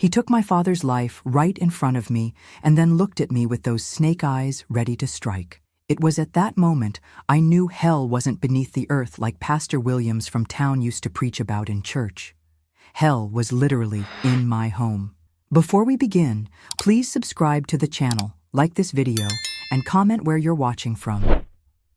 He took my father's life right in front of me and then looked at me with those snake eyes ready to strike. It was at that moment I knew hell wasn't beneath the earth like Pastor Williams from town used to preach about in church. Hell was literally in my home. Before we begin, please subscribe to the channel, like this video, and comment where you're watching from.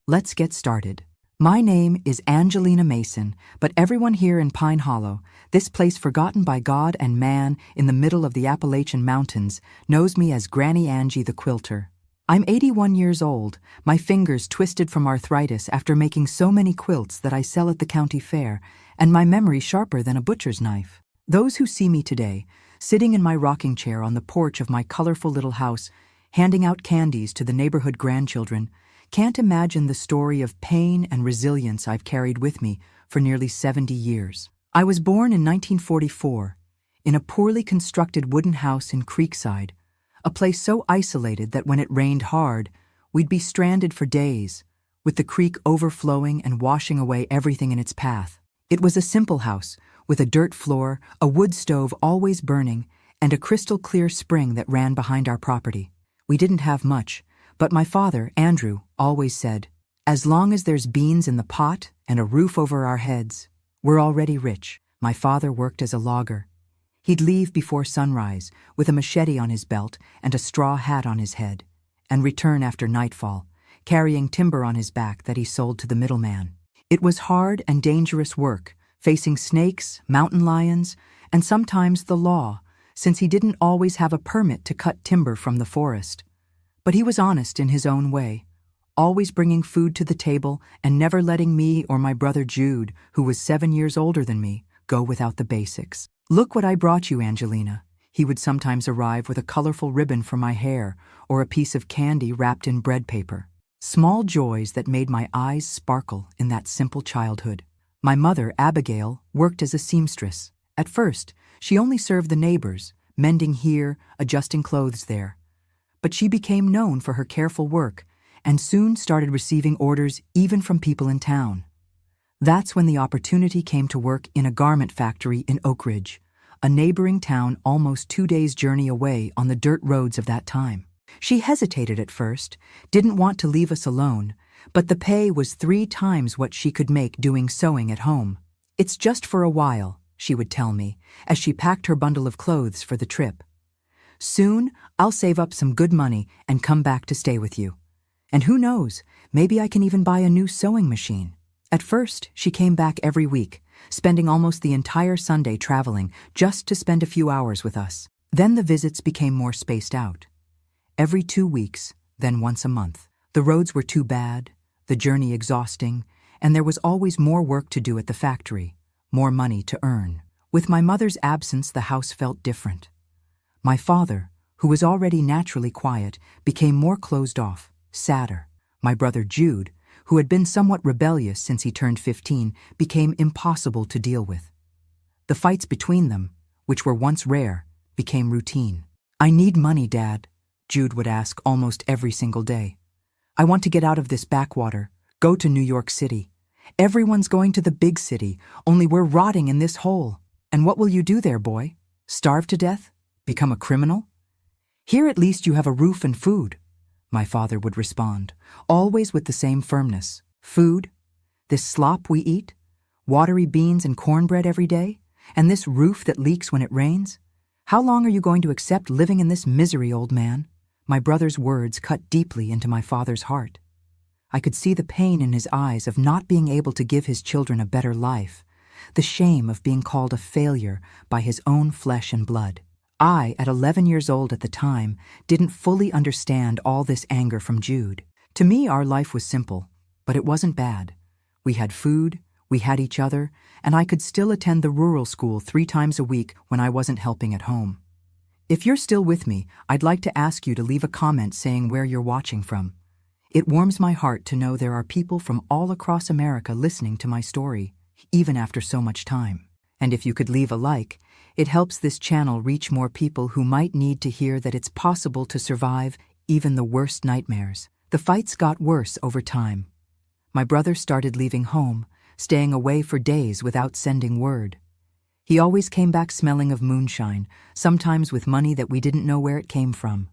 Let's get started. My name is Angelina Mason, but everyone here in Pine Hollow, this place forgotten by God and man in the middle of the Appalachian Mountains, knows me as Granny Angie the Quilter. I'm 81 years old, my fingers twisted from arthritis after making so many quilts that I sell at the county fair, and my memory sharper than a butcher's knife. Those who see me today, sitting in my rocking chair on the porch of my colorful little house, handing out candies to the neighborhood grandchildren, can't imagine the story of pain and resilience I've carried with me for nearly 70 years. I was born in 1944, in a poorly constructed wooden house in Creekside, a place so isolated that when it rained hard, we'd be stranded for days, with the creek overflowing and washing away everything in its path. It was a simple house, with a dirt floor, a wood stove always burning, and a crystal-clear spring that ran behind our property. We didn't have much, but my father, Andrew, always said, "As long as there's beans in the pot and a roof over our heads, we're already rich." My father worked as a logger. He'd leave before sunrise, with a machete on his belt and a straw hat on his head, and return after nightfall, carrying timber on his back that he sold to the middleman. It was hard and dangerous work, facing snakes, mountain lions, and sometimes the law, since he didn't always have a permit to cut timber from the forest. But he was honest in his own way, always bringing food to the table and never letting me or my brother Jude, who was 7 years older than me, go without the basics. "Look what I brought you, Angelina." He would sometimes arrive with a colorful ribbon for my hair or a piece of candy wrapped in bread paper. Small joys that made my eyes sparkle in that simple childhood. My mother, Abigail, worked as a seamstress. At first, she only served the neighbors, mending here, adjusting clothes there. But she became known for her careful work and soon started receiving orders even from people in town. That's when the opportunity came to work in a garment factory in Oak Ridge, a neighboring town almost 2 days' journey away on the dirt roads of that time. She hesitated at first, didn't want to leave us alone, but the pay was 3 times what she could make doing sewing at home. "It's just for a while," she would tell me, as she packed her bundle of clothes for the trip. "Soon, I'll save up some good money and come back to stay with you. And who knows, maybe I can even buy a new sewing machine." At first, she came back every week, spending almost the entire Sunday traveling just to spend a few hours with us. Then the visits became more spaced out. Every 2 weeks, then once a month. The roads were too bad, the journey exhausting, and there was always more work to do at the factory, more money to earn. With my mother's absence, the house felt different. My father, who was already naturally quiet, became more closed off, sadder. My brother Jude, who had been somewhat rebellious since he turned 15, became impossible to deal with. The fights between them, which were once rare, became routine. "I need money, Dad," Jude would ask almost every single day. "I want to get out of this backwater, go to New York City. Everyone's going to the big city, only we're rotting in this hole. And what will you do there, boy? Starve to death? Become a criminal? Here at least you have a roof and food," my father would respond, always with the same firmness. "Food? This slop we eat? Watery beans and cornbread every day? And this roof that leaks when it rains? How long are you going to accept living in this misery, old man?" My brother's words cut deeply into my father's heart. I could see the pain in his eyes of not being able to give his children a better life, the shame of being called a failure by his own flesh and blood. I, at 11 years old at the time, didn't fully understand all this anger from Jude. To me, our life was simple, but it wasn't bad. We had food, we had each other, and I could still attend the rural school 3 times a week when I wasn't helping at home. If you're still with me, I'd like to ask you to leave a comment saying where you're watching from. It warms my heart to know there are people from all across America listening to my story, even after so much time. And if you could leave a like, it helps this channel reach more people who might need to hear that it's possible to survive even the worst nightmares. The fights got worse over time. My brother started leaving home, staying away for days without sending word. He always came back smelling of moonshine, sometimes with money that we didn't know where it came from.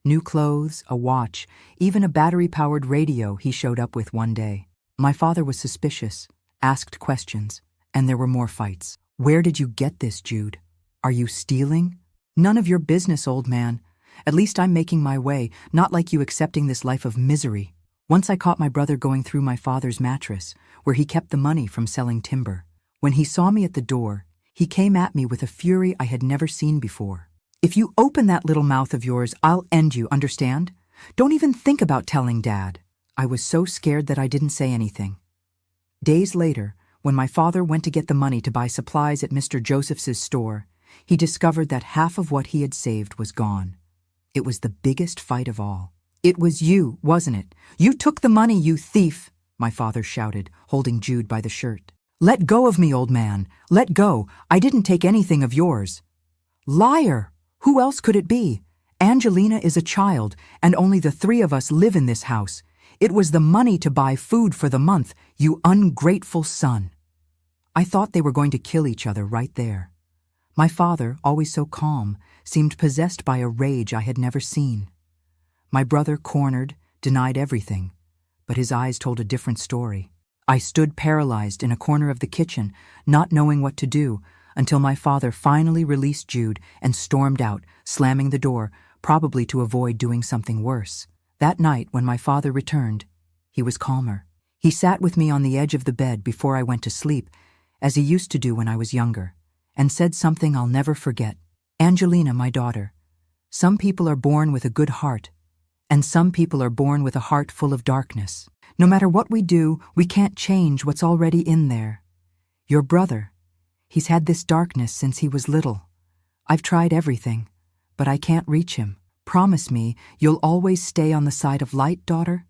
New clothes, a watch, even a battery-powered radio he showed up with one day. My father was suspicious, asked questions, and there were more fights. "Where did you get this, Jude? Are you stealing?" "None of your business, old man. At least I'm making my way, not like you accepting this life of misery." Once I caught my brother going through my father's mattress, where he kept the money from selling timber. When he saw me at the door, he came at me with a fury I had never seen before. "If you open that little mouth of yours, I'll end you, understand? Don't even think about telling Dad." I was so scared that I didn't say anything. Days later, when my father went to get the money to buy supplies at Mr. Joseph's store, he discovered that half of what he had saved was gone. It was the biggest fight of all. "It was you, wasn't it? You took the money, you thief!" my father shouted, holding Jude by the shirt. "Let go of me, old man. Let go. I didn't take anything of yours." "Liar! Who else could it be? Angelina is a child, and only the three of us live in this house. It was the money to buy food for the month, you ungrateful son." I thought they were going to kill each other right there. My father, always so calm, seemed possessed by a rage I had never seen. My brother, cornered, denied everything, but his eyes told a different story. I stood paralyzed in a corner of the kitchen, not knowing what to do, until my father finally released Jude and stormed out, slamming the door, probably to avoid doing something worse. That night, when my father returned, he was calmer. He sat with me on the edge of the bed before I went to sleep, as he used to do when I was younger, and said something I'll never forget. "Angelina, my daughter, some people are born with a good heart, and some people are born with a heart full of darkness. No matter what we do, we can't change what's already in there. Your brother, he's had this darkness since he was little. I've tried everything, but I can't reach him. Promise me you'll always stay on the side of light, daughter?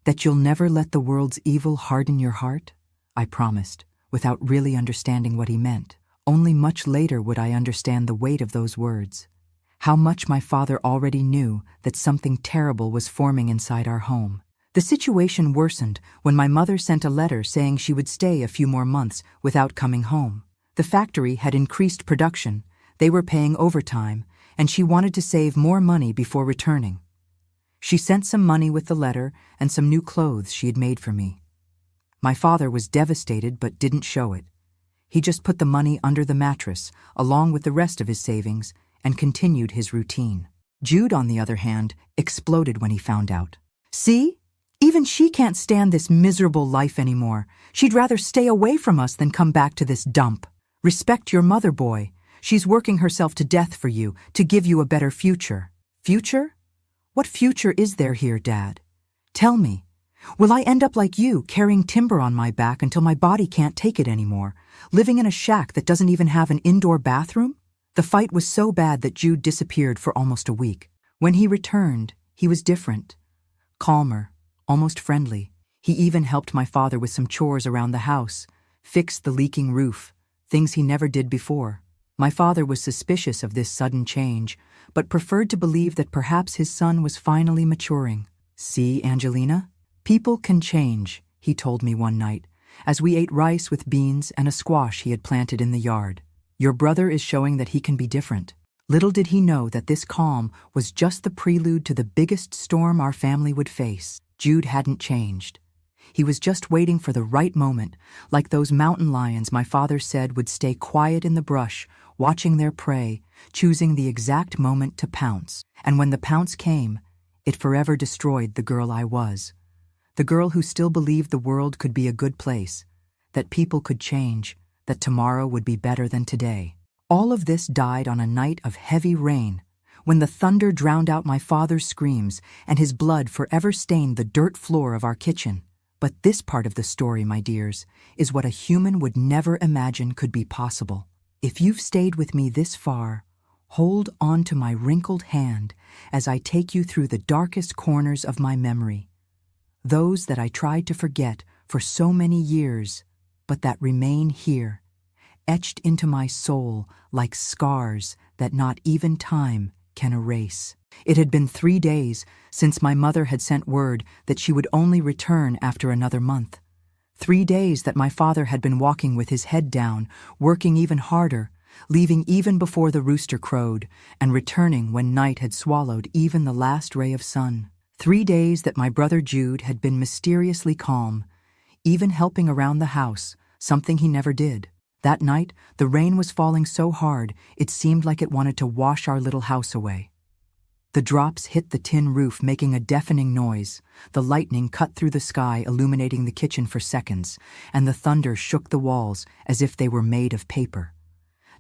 That you'll never let the world's evil harden your heart?" I promised, without really understanding what he meant. Only much later would I understand the weight of those words. How much my father already knew that something terrible was forming inside our home. The situation worsened when my mother sent a letter saying she would stay a few more months without coming home. The factory had increased production, they were paying overtime, and she wanted to save more money before returning. She sent some money with the letter and some new clothes she had made for me. My father was devastated but didn't show it. He just put the money under the mattress, along with the rest of his savings, and continued his routine. Jude, on the other hand, exploded when he found out. "See? Even she can't stand this miserable life anymore. She'd rather stay away from us than come back to this dump. Respect your mother, boy. She's working herself to death for you, to give you a better future." "Future? What future is there here, Dad? Tell me. Will I end up like you, carrying timber on my back until my body can't take it anymore, living in a shack that doesn't even have an indoor bathroom?" The fight was so bad that Jude disappeared for almost a week. When he returned, he was different. Calmer, almost friendly. He even helped my father with some chores around the house, fixed the leaking roof, things he never did before. My father was suspicious of this sudden change, but preferred to believe that perhaps his son was finally maturing. "See, Angelina? People can change," he told me one night, as we ate rice with beans and a squash he had planted in the yard. "Your brother is showing that he can be different." Little did he know that this calm was just the prelude to the biggest storm our family would face. Jude hadn't changed. He was just waiting for the right moment, like those mountain lions my father said would stay quiet in the brush, watching their prey, choosing the exact moment to pounce. And when the pounce came, it forever destroyed the girl I was. The girl who still believed the world could be a good place, that people could change, that tomorrow would be better than today. All of this died on a night of heavy rain, when the thunder drowned out my father's screams and his blood forever stained the dirt floor of our kitchen. But this part of the story, my dears, is what a human would never imagine could be possible. If you've stayed with me this far, hold on to my wrinkled hand as I take you through the darkest corners of my memory. Those that I tried to forget for so many years, but that remain here, etched into my soul like scars that not even time can erase. It had been 3 days since my mother had sent word that she would only return after another month. 3 days that my father had been walking with his head down, working even harder, leaving even before the rooster crowed, and returning when night had swallowed even the last ray of sun. 3 days that my brother Jude had been mysteriously calm, even helping around the house, something he never did. That night, the rain was falling so hard it seemed like it wanted to wash our little house away. The drops hit the tin roof, making a deafening noise. The lightning cut through the sky, illuminating the kitchen for seconds, and the thunder shook the walls as if they were made of paper.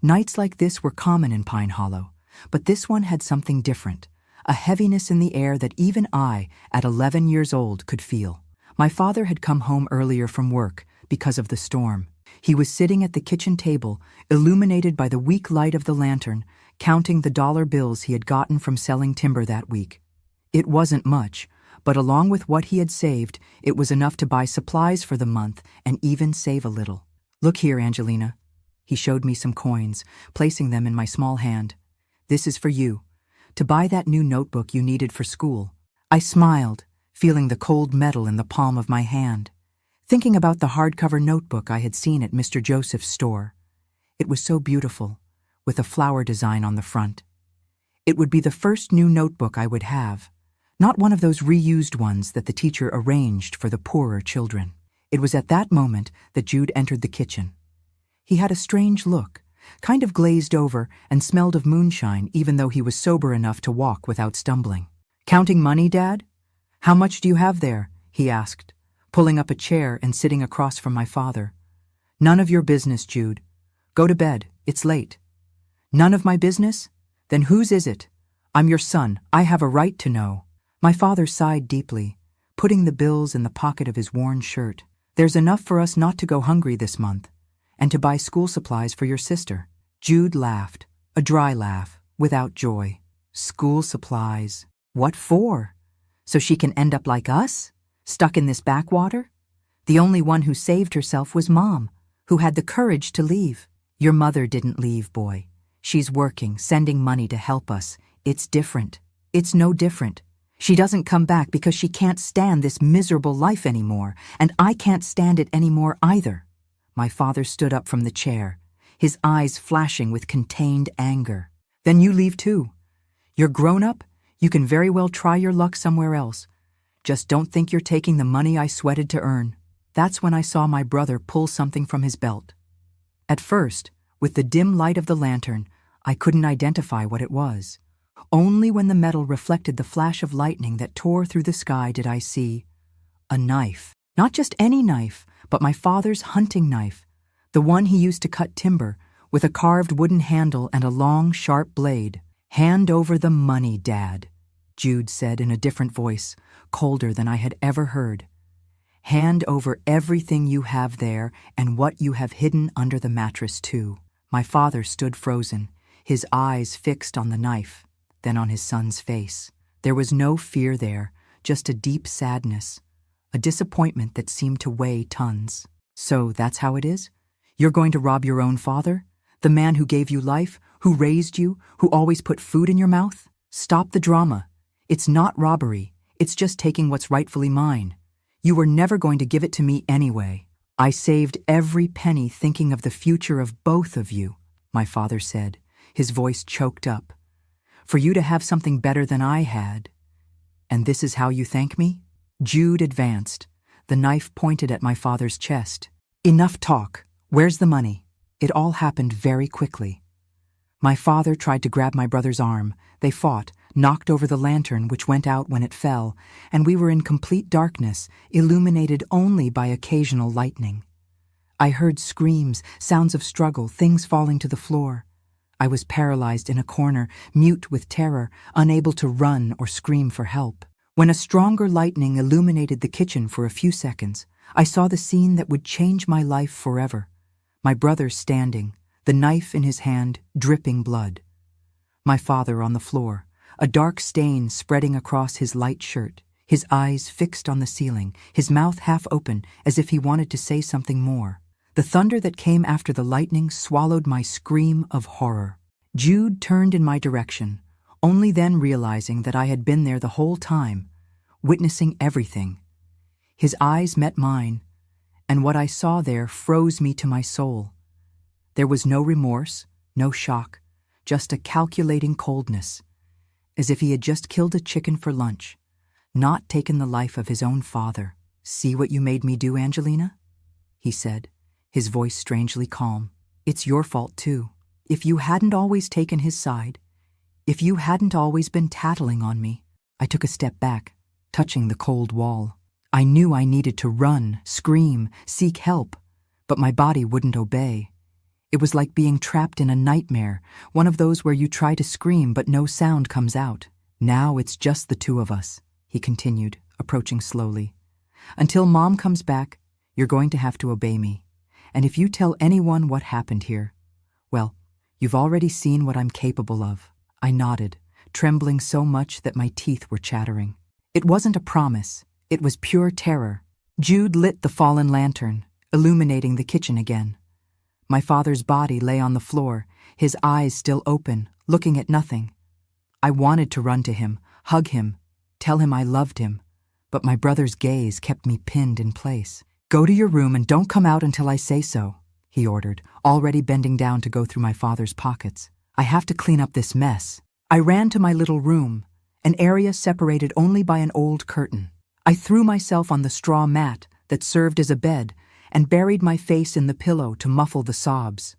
Nights like this were common in Pine Hollow, but this one had something different, a heaviness in the air that even I, at 11 years old, could feel. My father had come home earlier from work because of the storm. He was sitting at the kitchen table, illuminated by the weak light of the lantern, counting the dollar bills he had gotten from selling timber that week. It wasn't much, but along with what he had saved, it was enough to buy supplies for the month and even save a little. "Look here, Angelina." He showed me some coins, placing them in my small hand. "This is for you, to buy that new notebook you needed for school." I smiled, feeling the cold metal in the palm of my hand, thinking about the hardcover notebook I had seen at Mr. Joseph's store. It was so beautiful, with a flower design on the front. It would be the first new notebook I would have, not one of those reused ones that the teacher arranged for the poorer children. It was at that moment that Jude entered the kitchen. He had a strange look, kind of glazed over, and smelled of moonshine even though he was sober enough to walk without stumbling. "Counting money, Dad? How much do you have there?" he asked, pulling up a chair and sitting across from my father. "None of your business, Jude. Go to bed. It's late." "None of my business? Then whose is it? I'm your son. I have a right to know." My father sighed deeply, putting the bills in the pocket of his worn shirt. "There's enough for us not to go hungry this month, and to buy school supplies for your sister." Jude laughed, a dry laugh, without joy. "School supplies? What for? So she can end up like us? Stuck in this backwater? The only one who saved herself was Mom, who had the courage to leave." "Your mother didn't leave, boy. She's working, sending money to help us. It's different. It's no different. She doesn't come back because she can't stand this miserable life anymore, and I can't stand it anymore either." My father stood up from the chair, his eyes flashing with contained anger. "Then you leave too. You're grown up. You can very well try your luck somewhere else. Just don't think you're taking the money I sweated to earn." That's when I saw my brother pull something from his belt. At first, with the dim light of the lantern, I couldn't identify what it was. Only when the metal reflected the flash of lightning that tore through the sky did I see a knife. Not just any knife, but my father's hunting knife, the one he used to cut timber, with a carved wooden handle and a long, sharp blade. "Hand over the money, Dad," Jude said in a different voice, colder than I had ever heard. "Hand over everything you have there and what you have hidden under the mattress, too." My father stood frozen, his eyes fixed on the knife, then on his son's face. There was no fear there, just a deep sadness, a disappointment that seemed to weigh tons. "So that's how it is? You're going to rob your own father? The man who gave you life, who raised you, who always put food in your mouth? Stop the drama. It's not robbery. It's just taking what's rightfully mine. You were never going to give it to me anyway." "I saved every penny thinking of the future of both of you," my father said, his voice choked up. "For you to have something better than I had. And this is how you thank me?" Jude advanced, the knife pointed at my father's chest. "Enough talk. Where's the money?" It all happened very quickly. My father tried to grab my brother's arm. They fought, knocked over the lantern, which went out when it fell, and we were in complete darkness, illuminated only by occasional lightning. I heard screams, sounds of struggle, things falling to the floor. I was paralyzed in a corner, mute with terror, unable to run or scream for help. When a stronger lightning illuminated the kitchen for a few seconds, I saw the scene that would change my life forever. My brother standing, the knife in his hand, dripping blood. My father on the floor, a dark stain spreading across his light shirt, his eyes fixed on the ceiling, his mouth half open as if he wanted to say something more. The thunder that came after the lightning swallowed my scream of horror. Jude turned in my direction, only then realizing that I had been there the whole time, witnessing everything. His eyes met mine, and what I saw there froze me to my soul. There was no remorse, No shock, just a calculating coldness, as if he had just killed a chicken for lunch, not taken the life of his own father. "See what you made me do, Angelina?" he said, his voice strangely calm. "It's your fault, too. If you hadn't always taken his side, if you hadn't always been tattling on me." I took a step back, touching the cold wall. I knew I needed to run, scream, seek help, but my body wouldn't obey. It was like being trapped in a nightmare, one of those where you try to scream but no sound comes out. "Now it's just the two of us," he continued, approaching slowly. "Until Mom comes back, you're going to have to obey me. And if you tell anyone what happened here, well, you've already seen what I'm capable of." I nodded, trembling so much that my teeth were chattering. It wasn't a promise. It was pure terror. Jude lit the fallen lantern, illuminating the kitchen again. My father's body lay on the floor, his eyes still open, looking at nothing. I wanted to run to him, hug him, tell him I loved him, but my brother's gaze kept me pinned in place. "Go to your room and don't come out until I say so," he ordered, already bending down to go through my father's pockets. "I have to clean up this mess." I ran to my little room, an area separated only by an old curtain. I threw myself on the straw mat that served as a bed and buried my face in the pillow to muffle the sobs.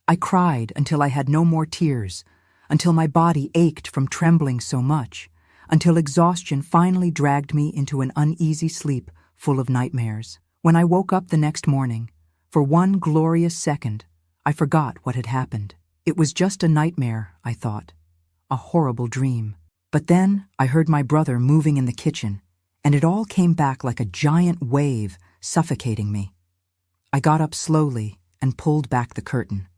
I cried until I had no more tears, until my body ached from trembling so much, until exhaustion finally dragged me into an uneasy sleep full of nightmares. When I woke up the next morning, for one glorious second, I forgot what had happened. It was just a nightmare, I thought, a horrible dream. But then I heard my brother moving in the kitchen, and it all came back like a giant wave, suffocating me. I got up slowly and pulled back the curtain.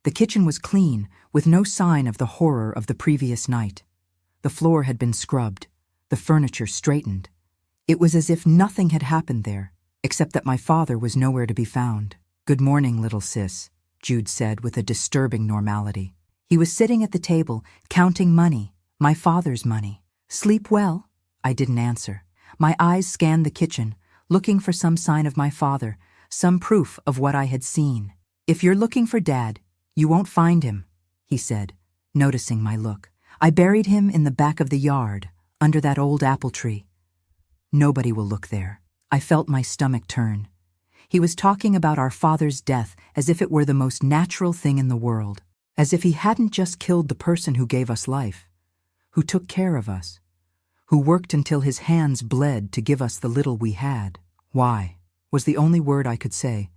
The kitchen was clean, with no sign of the horror of the previous night. The floor had been scrubbed, the furniture straightened. It was as if nothing had happened there, except that my father was nowhere to be found. "Good morning, little sis," Jude said with a disturbing normality. He was sitting at the table, counting money, my father's money. "Sleep well?" I didn't answer. My eyes scanned the kitchen, looking for some sign of my father, some proof of what I had seen. "If you're looking for Dad, you won't find him," he said, noticing my look. "I buried him in the back of the yard, under that old apple tree. Nobody will look there." I felt my stomach turn. He was talking about our father's death as if it were the most natural thing in the world, as if he hadn't just killed the person who gave us life, who took care of us, who worked until his hands bled to give us the little we had. "Why?" was the only word I could say,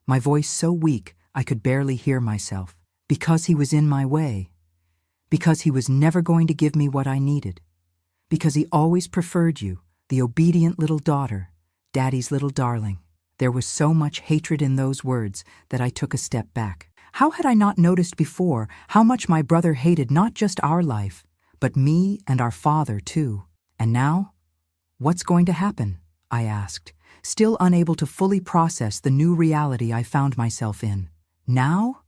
my voice so weak I could barely hear myself. "Because he was in my way. Because he was never going to give me what I needed. Because he always preferred you, the obedient little daughter, Daddy's little darling." There was so much hatred in those words that I took a step back. How had I not noticed before how much my brother hated not just our life, but me and our father too? And now? "What's going to happen?" I asked, still unable to fully process the new reality I found myself in. "Now?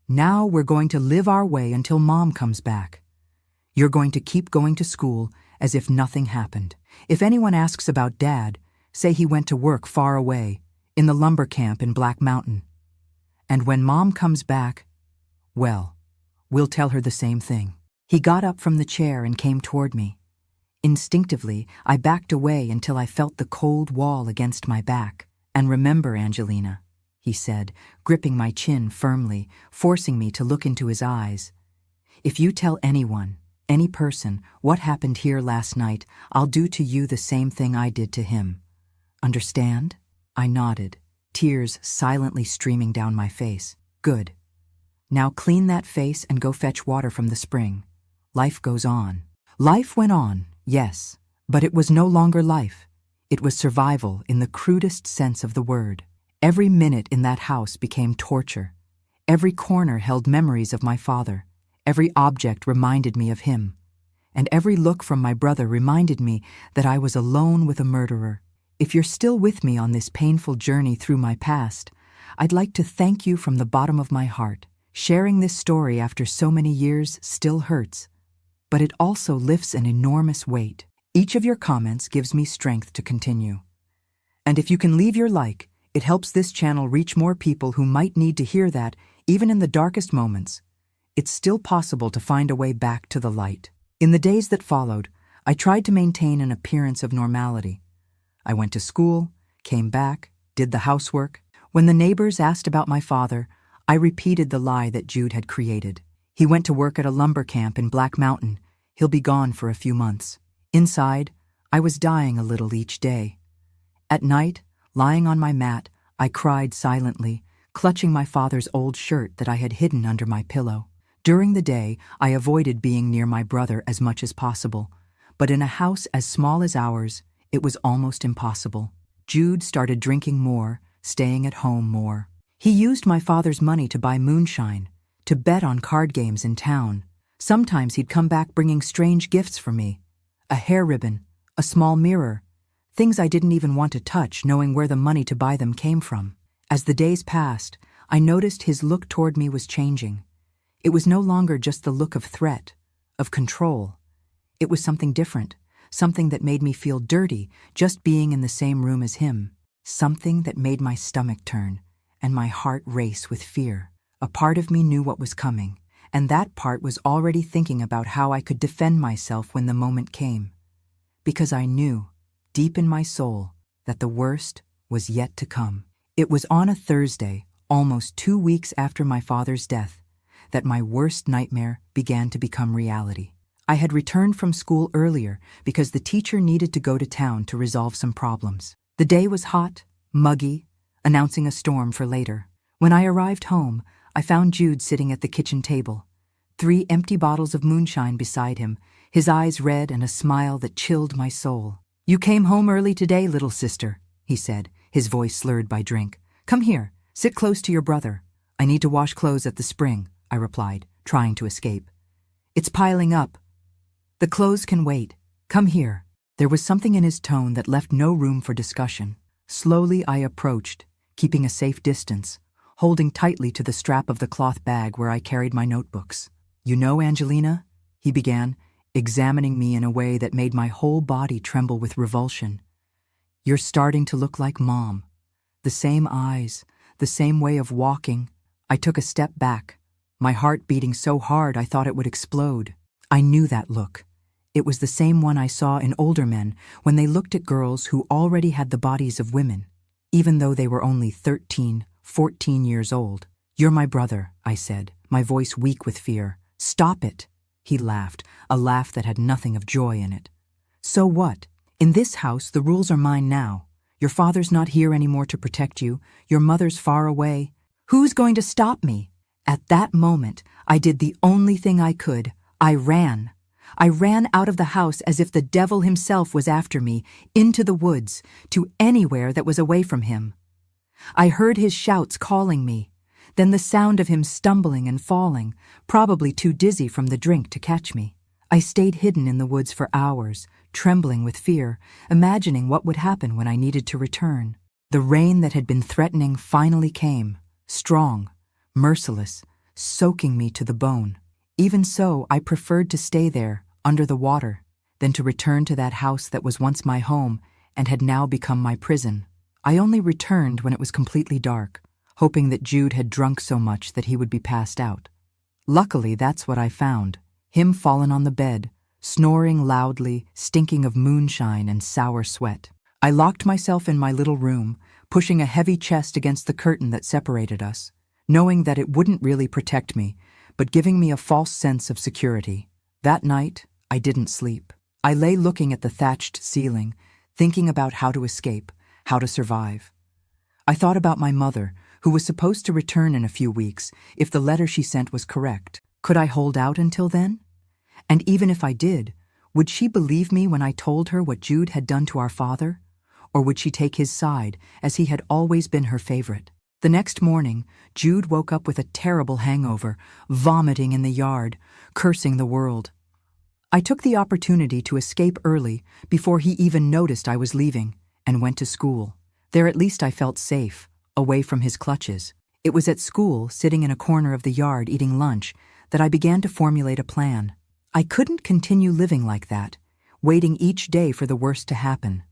Now we're going to live our way until Mom comes back. You're going to keep going to school as if nothing happened. If anyone asks about Dad, say he went to work far away, in the lumber camp in Black Mountain. And when Mom comes back, well, we'll tell her the same thing." He got up from the chair and came toward me. Instinctively, I backed away until I felt the cold wall against my back. "And remember, Angelina," he said, gripping my chin firmly, forcing me to look into his eyes. "If you tell anyone, any person, what happened here last night, I'll do to you the same thing I did to him. Understand?" I nodded, tears silently streaming down my face. "Good. Now clean that face and go fetch water from the spring. Life goes on." Life went on, yes, but it was no longer life. It was survival in the crudest sense of the word. Every minute in that house became torture. Every corner held memories of my father. Every object reminded me of him. And every look from my brother reminded me that I was alone with a murderer. If you're still with me on this painful journey through my past, I'd like to thank you from the bottom of my heart. Sharing this story after so many years still hurts, but it also lifts an enormous weight. Each of your comments gives me strength to continue. And if you can leave your like, it helps this channel reach more people who might need to hear that, Even in the darkest moments, it's still possible to find a way back to the light. In the days that followed, I tried to maintain an appearance of normality. I went to school, came back, did the housework. When the neighbors asked about my father, I repeated the lie that Jude had created. He went to work at a lumber camp in Black Mountain. He'll be gone for a few months. Inside, I was dying a little each day. At night, lying on my mat, I cried silently, clutching my father's old shirt that I had hidden under my pillow. During the day, I avoided being near my brother as much as possible, but in a house as small as ours, it was almost impossible. Jude started drinking more, staying at home more. He used my father's money to buy moonshine, to bet on card games in town. Sometimes he'd come back bringing strange gifts for me. A hair ribbon, a small mirror, things I didn't even want to touch, knowing where the money to buy them came from. As the days passed, I noticed his look toward me was changing. It was no longer just the look of threat, of control. It was something different, something that made me feel dirty just being in the same room as him. Something that made my stomach turn and my heart race with fear. A part of me knew what was coming, and that part was already thinking about how I could defend myself when the moment came. Because I knew, deep in my soul, that the worst was yet to come. It was on a Thursday, almost 2 weeks after my father's death, that my worst nightmare began to become reality. I had returned from school earlier because the teacher needed to go to town to resolve some problems. The day was hot, muggy, announcing a storm for later. When I arrived home, I found Jude sitting at the kitchen table, 3 empty bottles of moonshine beside him, his eyes red and a smile that chilled my soul. "You came home early today, little sister," he said, his voice slurred by drink. "Come here, sit close to your brother." "I need to wash clothes at the spring," I replied, trying to escape. "It's piling up." "The clothes can wait. Come here." There was something in his tone that left no room for discussion. Slowly I approached, keeping a safe distance, holding tightly to the strap of the cloth bag where I carried my notebooks. "You know, Angelina," he began, examining me in a way that made my whole body tremble with revulsion. "You're starting to look like Mom. The same eyes, the same way of walking." I took a step back, my heart beating so hard I thought it would explode. I knew that look. It was the same one I saw in older men when they looked at girls who already had the bodies of women, even though they were only 13, 14 years old. "You're my brother," I said, my voice weak with fear. "Stop it." He laughed, a laugh that had nothing of joy in it. "So what? In this house, the rules are mine now. Your father's not here anymore to protect you. Your mother's far away. Who's going to stop me?" At that moment, I did the only thing I could. I ran. I ran out of the house as if the devil himself was after me, into the woods, to anywhere that was away from him. I heard his shouts calling me, then the sound of him stumbling and falling, probably too dizzy from the drink to catch me. I stayed hidden in the woods for hours, trembling with fear, imagining what would happen when I needed to return. The rain that had been threatening finally came, strong, merciless, soaking me to the bone. Even so, I preferred to stay there, under the water, than to return to that house that was once my home and had now become my prison. I only returned when it was completely dark, hoping that Jude had drunk so much that he would be passed out. Luckily, that's what I found, him fallen on the bed, snoring loudly, stinking of moonshine and sour sweat. I locked myself in my little room, pushing a heavy chest against the curtain that separated us, knowing that it wouldn't really protect me, but giving me a false sense of security. That night, I didn't sleep. I lay looking at the thatched ceiling, thinking about how to escape, how to survive. I thought about my mother, who was supposed to return in a few weeks if the letter she sent was correct. Could I hold out until then? And even if I did, would she believe me when I told her what Jude had done to our father? Or would she take his side, as he had always been her favorite? The next morning, Jude woke up with a terrible hangover, vomiting in the yard, cursing the world. I took the opportunity to escape early, before he even noticed I was leaving, and went to school. There at least I felt safe, away from his clutches. It was at school, sitting in a corner of the yard eating lunch, that I began to formulate a plan. I couldn't continue living like that, waiting each day for the worst to happen.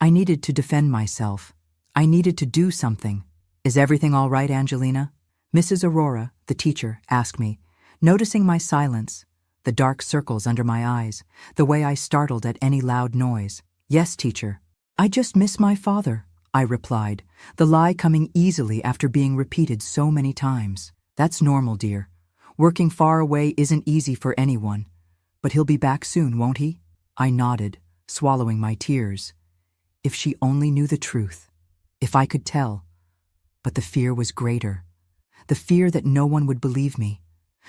I needed to defend myself. I needed to do something. "Is everything all right, Angelina?" Mrs. Aurora, the teacher, asked me, noticing my silence, the dark circles under my eyes, the way I startled at any loud noise. Yes, teacher. I just miss my father, I replied, the lie coming easily after being repeated so many times. That's normal, dear. Working far away isn't easy for anyone. But he'll be back soon, won't he? I nodded, swallowing my tears. If she only knew the truth. If I could tell. But the fear was greater. The fear that no one would believe me.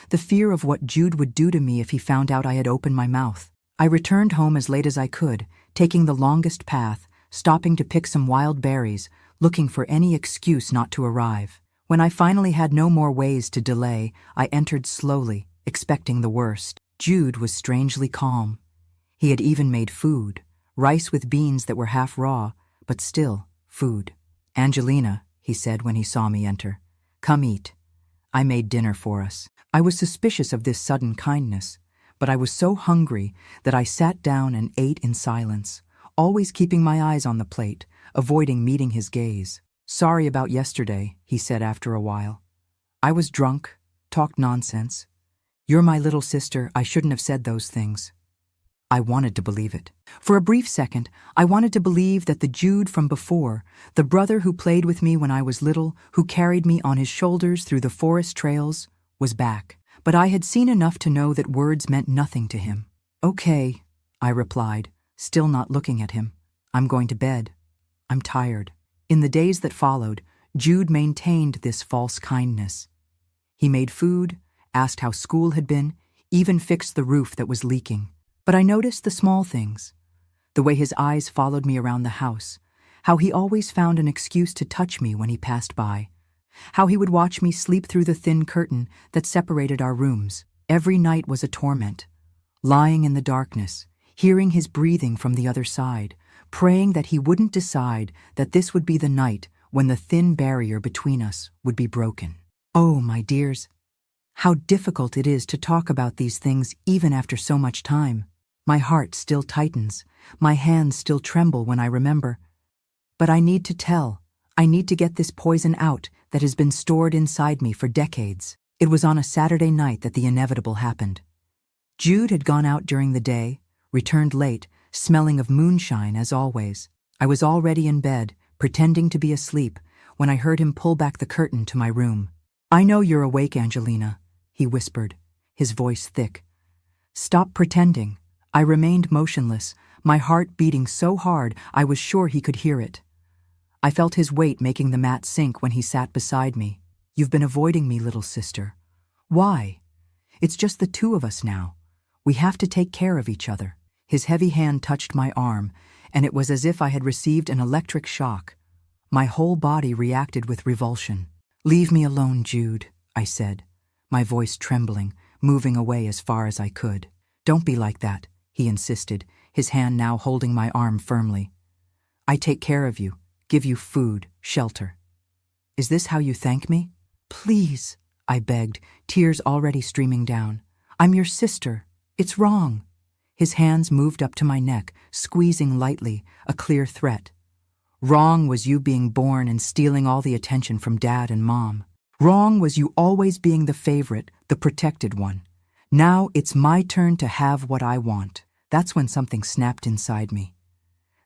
The fear of what Jude would do to me if he found out I had opened my mouth. I returned home as late as I could, taking the longest path, stopping to pick some wild berries, looking for any excuse not to arrive. When I finally had no more ways to delay, I entered slowly, expecting the worst. Jude was strangely calm. He had even made food, rice with beans that were half raw, but still food. Angelina, he said when he saw me enter, come eat. I made dinner for us. I was suspicious of this sudden kindness, but I was so hungry that I sat down and ate in silence, always keeping my eyes on the plate, avoiding meeting his gaze. Sorry about yesterday, he said after a while. I was drunk, talked nonsense. You're my little sister, I shouldn't have said those things. I wanted to believe it. For a brief second, I wanted to believe that the Jude from before, the brother who played with me when I was little, who carried me on his shoulders through the forest trails, was back. But I had seen enough to know that words meant nothing to him. Okay, I replied, still not looking at him. I'm going to bed. I'm tired. In the days that followed, Jude maintained this false kindness. He made food, asked how school had been, even fixed the roof that was leaking. But I noticed the small things. The way his eyes followed me around the house, how he always found an excuse to touch me when he passed by, how he would watch me sleep through the thin curtain that separated our rooms. Every night was a torment. Lying in the darkness, hearing his breathing from the other side, praying that he wouldn't decide that this would be the night when the thin barrier between us would be broken. Oh, my dears, how difficult it is to talk about these things even after so much time. My heart still tightens, my hands still tremble when I remember. But I need to tell. I need to get this poison out that has been stored inside me for decades. It was on a Saturday night that the inevitable happened. Jude had gone out during the day, returned late, smelling of moonshine as always. I was already in bed, pretending to be asleep, when I heard him pull back the curtain to my room. I know you're awake, Angelina, he whispered, his voice thick. Stop pretending. I remained motionless, my heart beating so hard I was sure he could hear it. I felt his weight making the mat sink when he sat beside me. You've been avoiding me, little sister. Why? It's just the two of us now. We have to take care of each other. His heavy hand touched my arm, and it was as if I had received an electric shock. My whole body reacted with revulsion. Leave me alone, Jude, I said, my voice trembling, moving away as far as I could. Don't be like that, he insisted, his hand now holding my arm firmly. I take care of you, give you food, shelter. Is this how you thank me? Please, I begged, tears already streaming down. I'm your sister. It's wrong. His hands moved up to my neck, squeezing lightly, a clear threat. Wrong was you being born and stealing all the attention from Dad and Mom. Wrong was you always being the favorite, the protected one. Now it's my turn to have what I want. That's when something snapped inside me.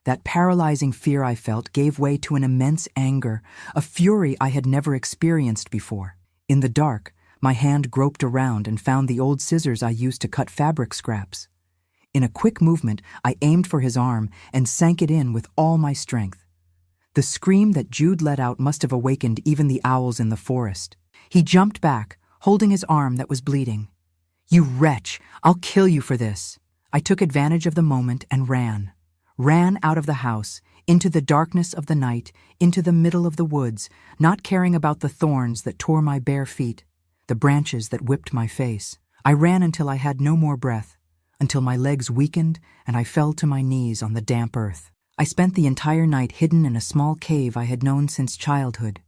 That paralyzing fear I felt gave way to an immense anger, a fury I had never experienced before. In the dark, my hand groped around and found the old scissors I used to cut fabric scraps. In a quick movement, I aimed for his arm and sank it in with all my strength. The scream that Jude let out must have awakened even the owls in the forest. He jumped back, holding his arm that was bleeding. You wretch, I'll kill you for this. I took advantage of the moment and ran out of the house, into the darkness of the night, into the middle of the woods, not caring about the thorns that tore my bare feet, the branches that whipped my face. I ran until I had no more breath, until my legs weakened and I fell to my knees on the damp earth. I spent the entire night hidden in a small cave I had known since childhood,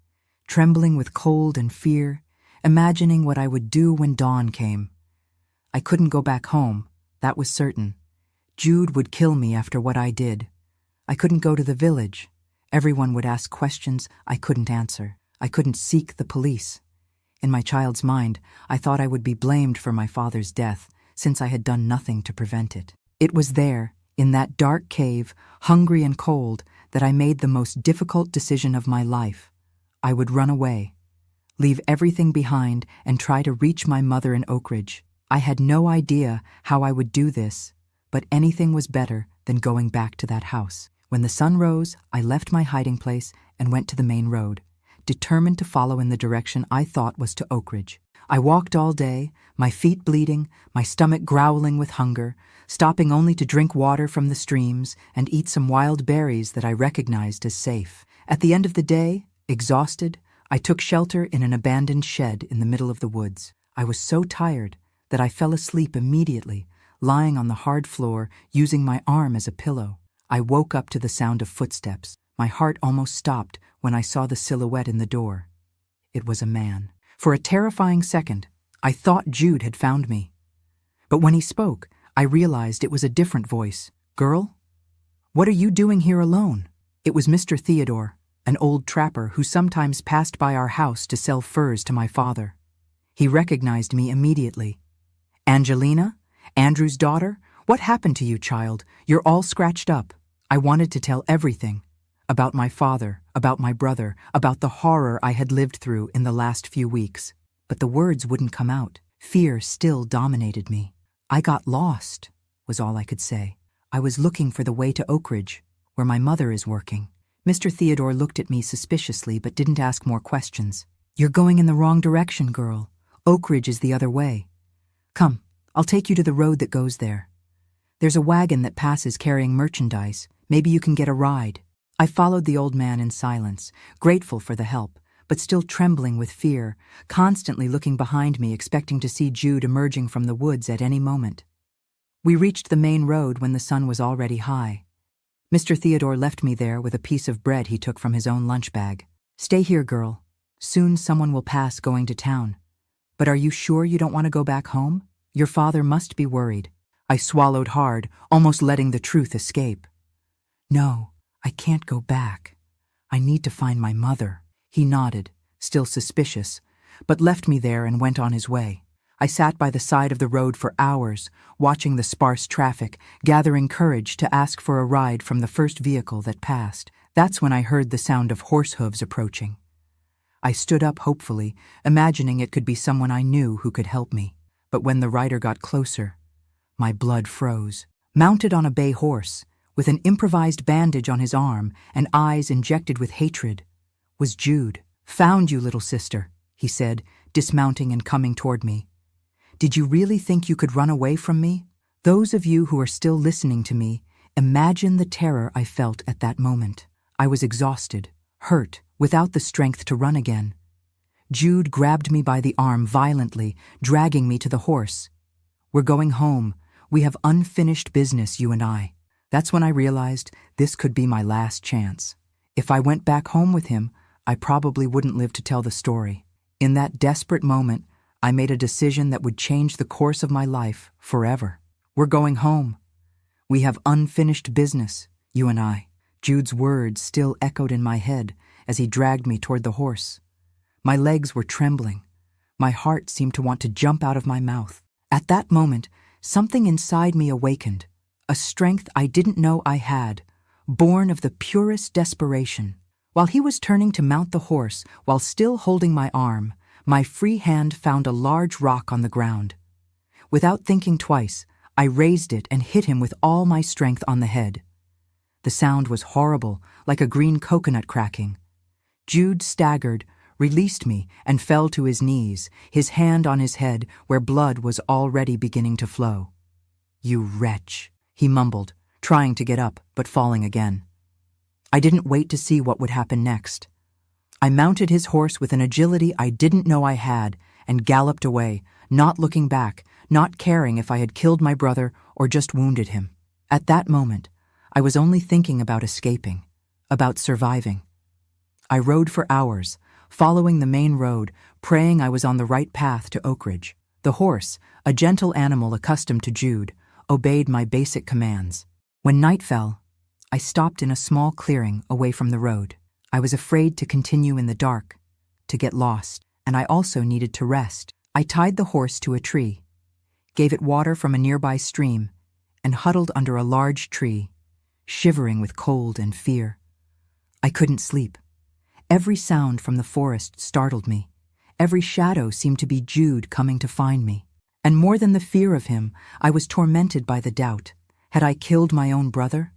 trembling with cold and fear, imagining what I would do when dawn came. I couldn't go back home, that was certain. Jude would kill me after what I did. I couldn't go to the village. Everyone would ask questions I couldn't answer. I couldn't seek the police. In my child's mind, I thought I would be blamed for my father's death, since I had done nothing to prevent it. It was there, in that dark cave, hungry and cold, that I made the most difficult decision of my life. I would run away, leave everything behind, and try to reach my mother in Oak Ridge. I had no idea how I would do this, but anything was better than going back to that house. When the sun rose, I left my hiding place and went to the main road, determined to follow in the direction I thought was to Oak Ridge. I walked all day, my feet bleeding, my stomach growling with hunger, stopping only to drink water from the streams and eat some wild berries that I recognized as safe. At the end of the day, exhausted, I took shelter in an abandoned shed in the middle of the woods. I was so tired that I fell asleep immediately, lying on the hard floor, using my arm as a pillow. I woke up to the sound of footsteps. My heart almost stopped when I saw the silhouette in the door. It was a man. For a terrifying second, I thought Jude had found me. But when he spoke, I realized it was a different voice. "Girl, what are you doing here alone?" It was Mr. Theodore, an old trapper who sometimes passed by our house to sell furs to my father. He recognized me immediately. "Angelina? Andrew's daughter? What happened to you, child? You're all scratched up." I wanted to tell everything. About my father, about my brother, about the horror I had lived through in the last few weeks. But the words wouldn't come out. Fear still dominated me. "I got lost," was all I could say. "I was looking for the way to Oak Ridge, where my mother is working." Mr. Theodore looked at me suspiciously but didn't ask more questions. "You're going in the wrong direction, girl. Oak Ridge is the other way. Come, I'll take you to the road that goes there. There's a wagon that passes carrying merchandise. Maybe you can get a ride." I followed the old man in silence, grateful for the help, but still trembling with fear, constantly looking behind me, expecting to see Jude emerging from the woods at any moment. We reached the main road when the sun was already high. Mr. Theodore left me there with a piece of bread he took from his own lunch bag. "Stay here, girl. Soon someone will pass going to town. But are you sure you don't want to go back home? Your father must be worried." I swallowed hard, almost letting the truth escape. "No, I can't go back. I need to find my mother." He nodded, still suspicious, but left me there and went on his way. I sat by the side of the road for hours, watching the sparse traffic, gathering courage to ask for a ride from the first vehicle that passed. That's when I heard the sound of horse hooves approaching. I stood up hopefully, imagining it could be someone I knew who could help me. But when the rider got closer, my blood froze. Mounted on a bay horse, with an improvised bandage on his arm and eyes injected with hatred, was Jude. "Found you, little sister," he said, dismounting and coming toward me. "Did you really think you could run away from me?" Those of you who are still listening to me, imagine the terror I felt at that moment. I was exhausted, hurt, without the strength to run again. Jude grabbed me by the arm violently, dragging me to the horse. "We're going home. We have unfinished business, you and I." That's when I realized this could be my last chance. If I went back home with him, I probably wouldn't live to tell the story. In that desperate moment, I made a decision that would change the course of my life forever. "We're going home. We have unfinished business, you and I." Jude's words still echoed in my head as he dragged me toward the horse. My legs were trembling. My heart seemed to want to jump out of my mouth. At that moment, something inside me awakened, a strength I didn't know I had, born of the purest desperation. While he was turning to mount the horse, while still holding my arm, my free hand found a large rock on the ground. Without thinking twice, I raised it and hit him with all my strength on the head. The sound was horrible, like a green coconut cracking. Jude staggered, released me, and fell to his knees, his hand on his head where blood was already beginning to flow. "You wretch," he mumbled, trying to get up, but falling again. I didn't wait to see what would happen next. I mounted his horse with an agility I didn't know I had and galloped away, not looking back, not caring if I had killed my brother or just wounded him. At that moment, I was only thinking about escaping, about surviving. I rode for hours, following the main road, praying I was on the right path to Oak Ridge. The horse, a gentle animal accustomed to Jude, obeyed my basic commands. When night fell, I stopped in a small clearing away from the road. I was afraid to continue in the dark, to get lost, and I also needed to rest. I tied the horse to a tree, gave it water from a nearby stream, and huddled under a large tree, shivering with cold and fear. I couldn't sleep. Every sound from the forest startled me. Every shadow seemed to be Jude coming to find me. And more than the fear of him, I was tormented by the doubt. Had I killed my own brother?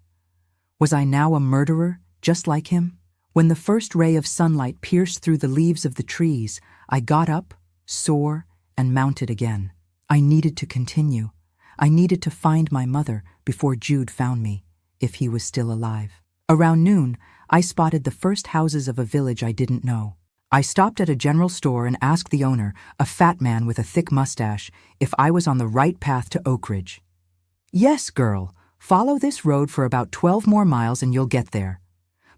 Was I now a murderer, just like him? When the first ray of sunlight pierced through the leaves of the trees, I got up, sore, and mounted again. I needed to continue. I needed to find my mother before Jude found me, if he was still alive. Around noon, I spotted the first houses of a village I didn't know. I stopped at a general store and asked the owner, a fat man with a thick mustache, if I was on the right path to Oak Ridge. "Yes, girl. Follow this road for about 12 more miles and you'll get there.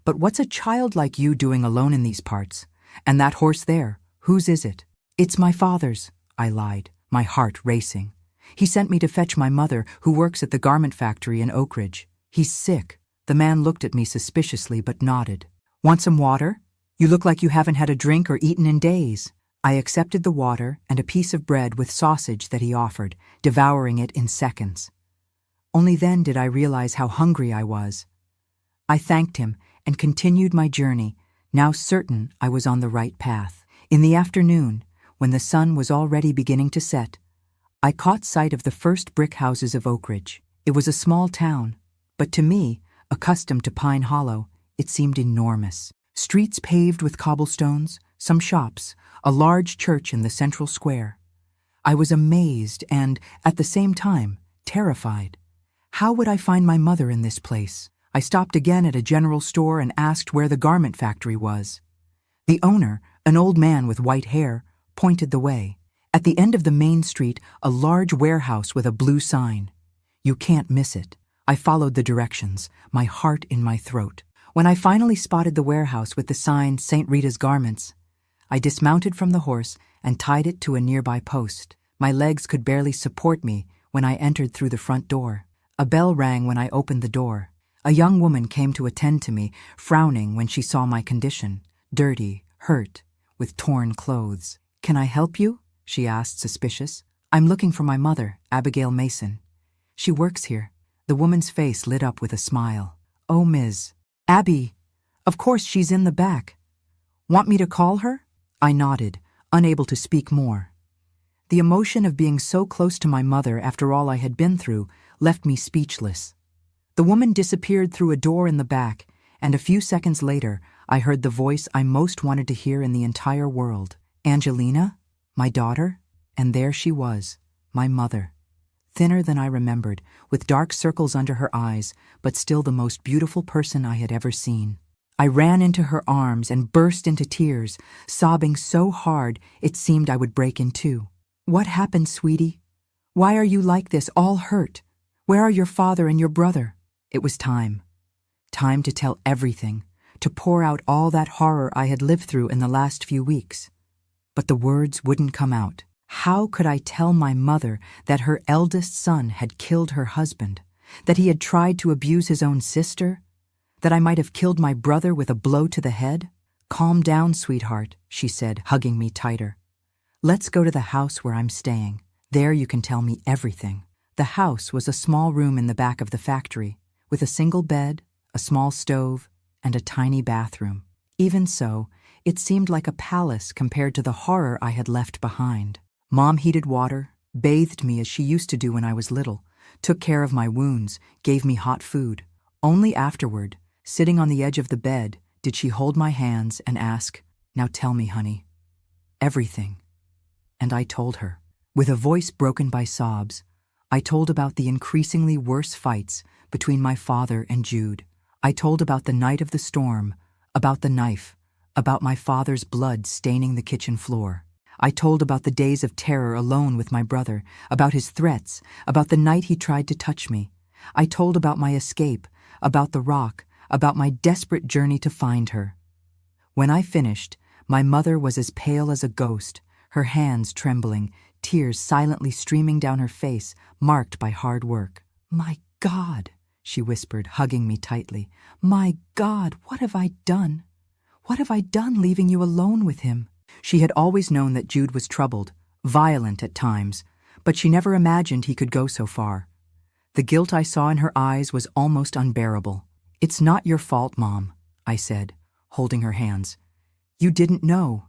But what's a child like you doing alone in these parts? And that horse there, whose is it?" "It's my father's," I lied, my heart racing. "He sent me to fetch my mother, who works at the garment factory in Oak Ridge. He's sick." The man looked at me suspiciously but nodded. "Want some water? You look like you haven't had a drink or eaten in days." I accepted the water and a piece of bread with sausage that he offered, devouring it in seconds. Only then did I realize how hungry I was. I thanked him and continued my journey, now certain I was on the right path. In the afternoon, when the sun was already beginning to set, I caught sight of the first brick houses of Oak Ridge. It was a small town, but to me, accustomed to Pine Hollow, it seemed enormous. Streets paved with cobblestones, some shops, a large church in the central square. I was amazed and, at the same time, terrified. How would I find my mother in this place? I stopped again at a general store and asked where the garment factory was. The owner, an old man with white hair, pointed the way. At the end of the main street, a large warehouse with a blue sign. "You can't miss it." I followed the directions, my heart in my throat. When I finally spotted the warehouse with the sign St. Rita's Garments, I dismounted from the horse and tied it to a nearby post. My legs could barely support me when I entered through the front door. A bell rang when I opened the door. A young woman came to attend to me, frowning when she saw my condition, dirty, hurt, with torn clothes. "Can I help you?" she asked, suspicious. "I'm looking for my mother, Abigail Mason. She works here." The woman's face lit up with a smile. "Oh, Ms. Abby, of course she's in the back. Want me to call her?" I nodded, unable to speak more. The emotion of being so close to my mother after all I had been through left me speechless. The woman disappeared through a door in the back, and a few seconds later, I heard the voice I most wanted to hear in the entire world. "Angelina? My daughter?" And there she was, my mother. Thinner than I remembered, with dark circles under her eyes, but still the most beautiful person I had ever seen. I ran into her arms and burst into tears, sobbing so hard it seemed I would break in two. "What happened, sweetie? Why are you like this, all hurt? Where are your father and your brother?" It was time. Time to tell everything, to pour out all that horror I had lived through in the last few weeks. But the words wouldn't come out. How could I tell my mother that her eldest son had killed her husband, that he had tried to abuse his own sister, that I might have killed my brother with a blow to the head? "Calm down, sweetheart," she said, hugging me tighter. "Let's go to the house where I'm staying. There you can tell me everything." The house was a small room in the back of the factory, with a single bed, a small stove, and a tiny bathroom. Even so, it seemed like a palace compared to the horror I had left behind. Mom heated water, bathed me as she used to do when I was little, took care of my wounds, gave me hot food. Only afterward, sitting on the edge of the bed, did she hold my hands and ask, "Now tell me, honey, everything." And I told her. With a voice broken by sobs, I told about the increasingly worse fights between my father and Jude. I told about the night of the storm, about the knife, about my father's blood staining the kitchen floor. I told about the days of terror alone with my brother, about his threats, about the night he tried to touch me. I told about my escape, about the rock, about my desperate journey to find her. When I finished, my mother was as pale as a ghost, her hands trembling, tears silently streaming down her face, marked by hard work. "My God," she whispered, hugging me tightly. "My God, what have I done? What have I done leaving you alone with him?" She had always known that Jude was troubled, violent at times, but she never imagined he could go so far. The guilt I saw in her eyes was almost unbearable. "It's not your fault, Mom," I said, holding her hands. "You didn't know.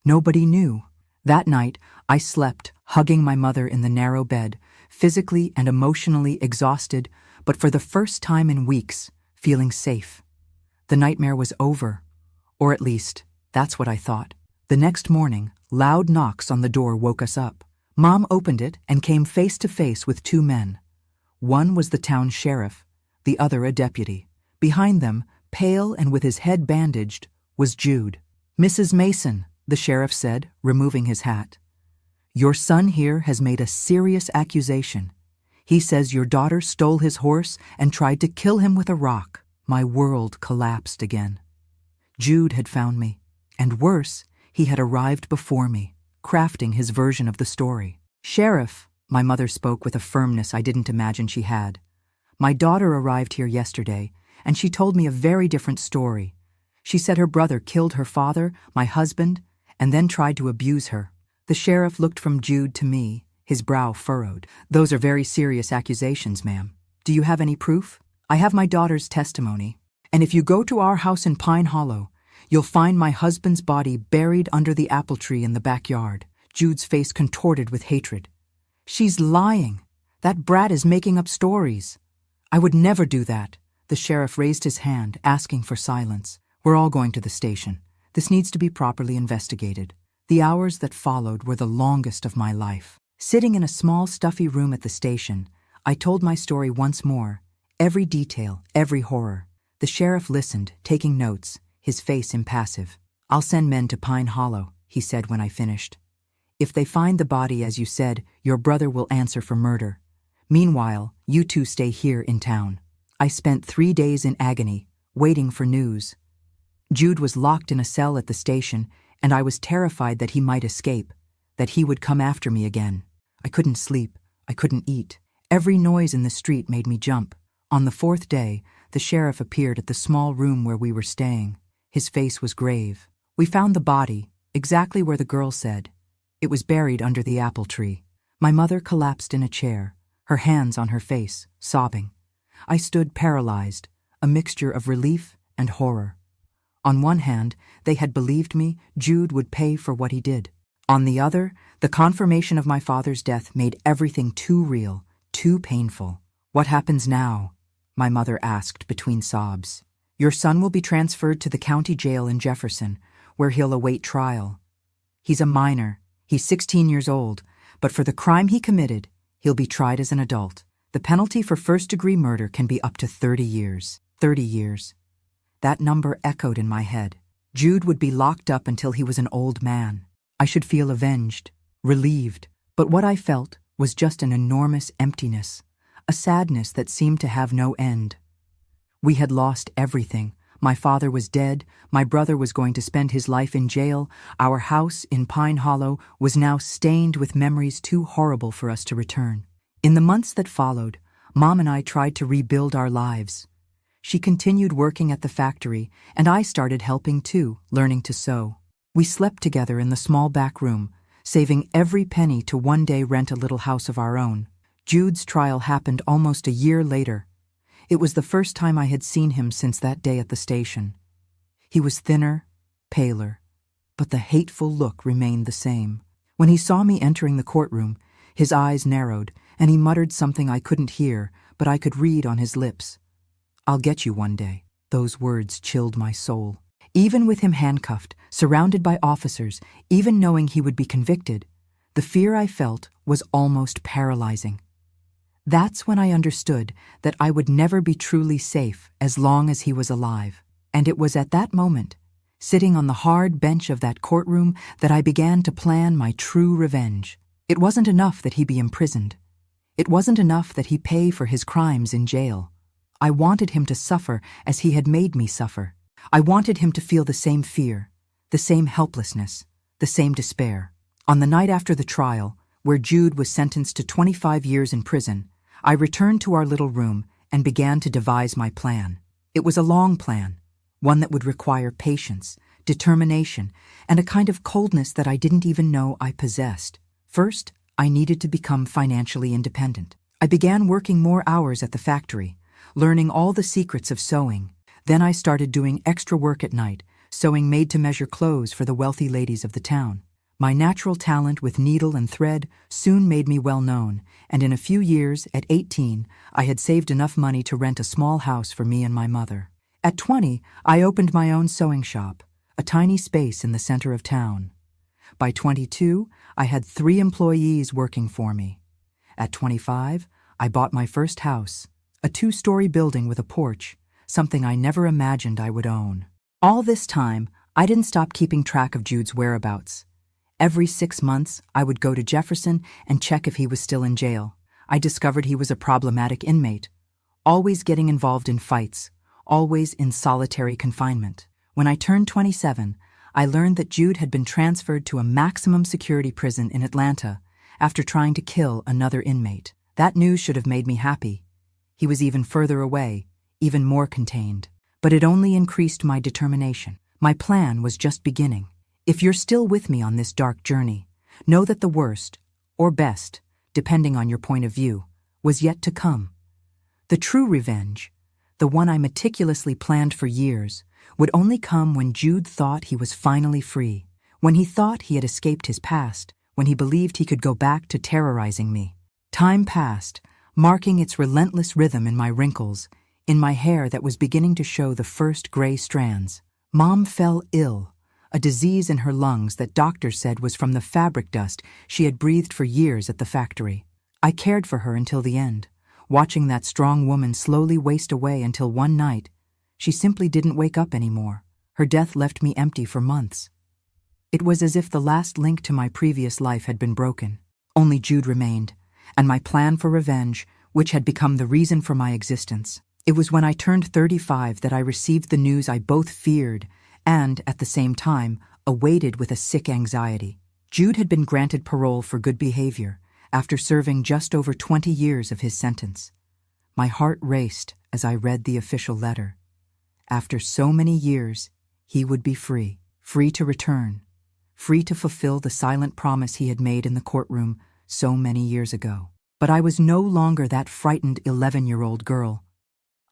Nobody knew." That night, I slept, hugging my mother in the narrow bed, physically and emotionally exhausted, but for the first time in weeks, feeling safe. The nightmare was over, or at least, that's what I thought. The next morning, loud knocks on the door woke us up. Mom opened it and came face to face with two men. One was the town sheriff, the other a deputy. Behind them, pale and with his head bandaged, was Jude. "Mrs. Mason," the sheriff said, removing his hat. "Your son here has made a serious accusation. He says your daughter stole his horse and tried to kill him with a rock." My world collapsed again. Jude had found me, and worse, he had arrived before me, crafting his version of the story. "Sheriff," my mother spoke with a firmness I didn't imagine she had. "My daughter arrived here yesterday, and she told me a very different story. She said her brother killed her father, my husband, and then tried to abuse her." The sheriff looked from Jude to me, his brow furrowed. "Those are very serious accusations, ma'am. Do you have any proof?" "I have my daughter's testimony. And if you go to our house in Pine Hollow, you'll find my husband's body buried under the apple tree in the backyard." Jude's face contorted with hatred. "She's lying. That brat is making up stories." "I would never do that." The sheriff raised his hand, asking for silence. "We're all going to the station. This needs to be properly investigated." The hours that followed were the longest of my life. Sitting in a small, stuffy room at the station, I told my story once more, every detail, every horror. The sheriff listened, taking notes, his face impassive. "I'll send men to Pine Hollow," he said when I finished. "If they find the body as you said, your brother will answer for murder. Meanwhile, you two stay here in town." I spent 3 days in agony, waiting for news. Jude was locked in a cell at the station, and I was terrified that he might escape, that he would come after me again. I couldn't sleep. I couldn't eat. Every noise in the street made me jump. On the 4th day, the sheriff appeared at the small room where we were staying. His face was grave. "We found the body, exactly where the girl said. It was buried under the apple tree." My mother collapsed in a chair, her hands on her face, sobbing. I stood paralyzed, a mixture of relief and horror. On one hand, they had believed me, Jude would pay for what he did. On the other, the confirmation of my father's death made everything too real, too painful. "What happens now?" my mother asked between sobs. "Your son will be transferred to the county jail in Jefferson, where he'll await trial. He's a minor, he's 16 years old, but for the crime he committed, he'll be tried as an adult. The penalty for first-degree murder can be up to 30 years. 30 years. That number echoed in my head. Jude would be locked up until he was an old man. I should feel avenged, relieved, but what I felt was just an enormous emptiness, a sadness that seemed to have no end. We had lost everything. My father was dead, my brother was going to spend his life in jail, our house in Pine Hollow was now stained with memories too horrible for us to return. In the months that followed, Mom and I tried to rebuild our lives. She continued working at the factory, and I started helping too, learning to sew. We slept together in the small back room, saving every penny to one day rent a little house of our own. Jude's trial happened almost a year later. It was the first time I had seen him since that day at the station. He was thinner, paler, but the hateful look remained the same. When he saw me entering the courtroom, his eyes narrowed, and he muttered something I couldn't hear, but I could read on his lips. "I'll get you one day." Those words chilled my soul. Even with him handcuffed, surrounded by officers, even knowing he would be convicted, the fear I felt was almost paralyzing. That's when I understood that I would never be truly safe as long as he was alive. And it was at that moment, sitting on the hard bench of that courtroom, that I began to plan my true revenge. It wasn't enough that he be imprisoned. It wasn't enough that he pay for his crimes in jail. I wanted him to suffer as he had made me suffer. I wanted him to feel the same fear, the same helplessness, the same despair. On the night after the trial, where Jude was sentenced to 25 years in prison, I returned to our little room and began to devise my plan. It was a long plan, one that would require patience, determination, and a kind of coldness that I didn't even know I possessed. First, I needed to become financially independent. I began working more hours at the factory, learning all the secrets of sewing. Then I started doing extra work at night, sewing made-to-measure clothes for the wealthy ladies of the town. My natural talent with needle and thread soon made me well known, and in a few years, at 18, I had saved enough money to rent a small house for me and my mother. At 20, I opened my own sewing shop, a tiny space in the center of town. By 22, I had 3 employees working for me. At 25, I bought my first house, a 2-story building with a porch, something I never imagined I would own. All this time, I didn't stop keeping track of Jude's whereabouts. Every 6 months, I would go to Jefferson and check if he was still in jail. I discovered he was a problematic inmate, always getting involved in fights, always in solitary confinement. When I turned 27, I learned that Jude had been transferred to a maximum security prison in Atlanta after trying to kill another inmate. That news should have made me happy. He was even further away, even more contained. But it only increased my determination. My plan was just beginning. If you're still with me on this dark journey, know that the worst, or best, depending on your point of view, was yet to come. The true revenge, the one I meticulously planned for years, would only come when Jude thought he was finally free, when he thought he had escaped his past, when he believed he could go back to terrorizing me. Time passed, marking its relentless rhythm in my wrinkles, in my hair that was beginning to show the first gray strands. Mom fell ill, a disease in her lungs that doctors said was from the fabric dust she had breathed for years at the factory. I cared for her until the end, watching that strong woman slowly waste away until one night, she simply didn't wake up anymore. Her death left me empty for months. It was as if the last link to my previous life had been broken. Only Jude remained, and my plan for revenge, which had become the reason for my existence. It was when I turned 35 that I received the news I both feared and, at the same time, awaited with a sick anxiety. Jude had been granted parole for good behavior after serving just over 20 years of his sentence. My heart raced as I read the official letter. After so many years, he would be free, free to return, free to fulfill the silent promise he had made in the courtroom so many years ago. But I was no longer that frightened 11-year-old girl.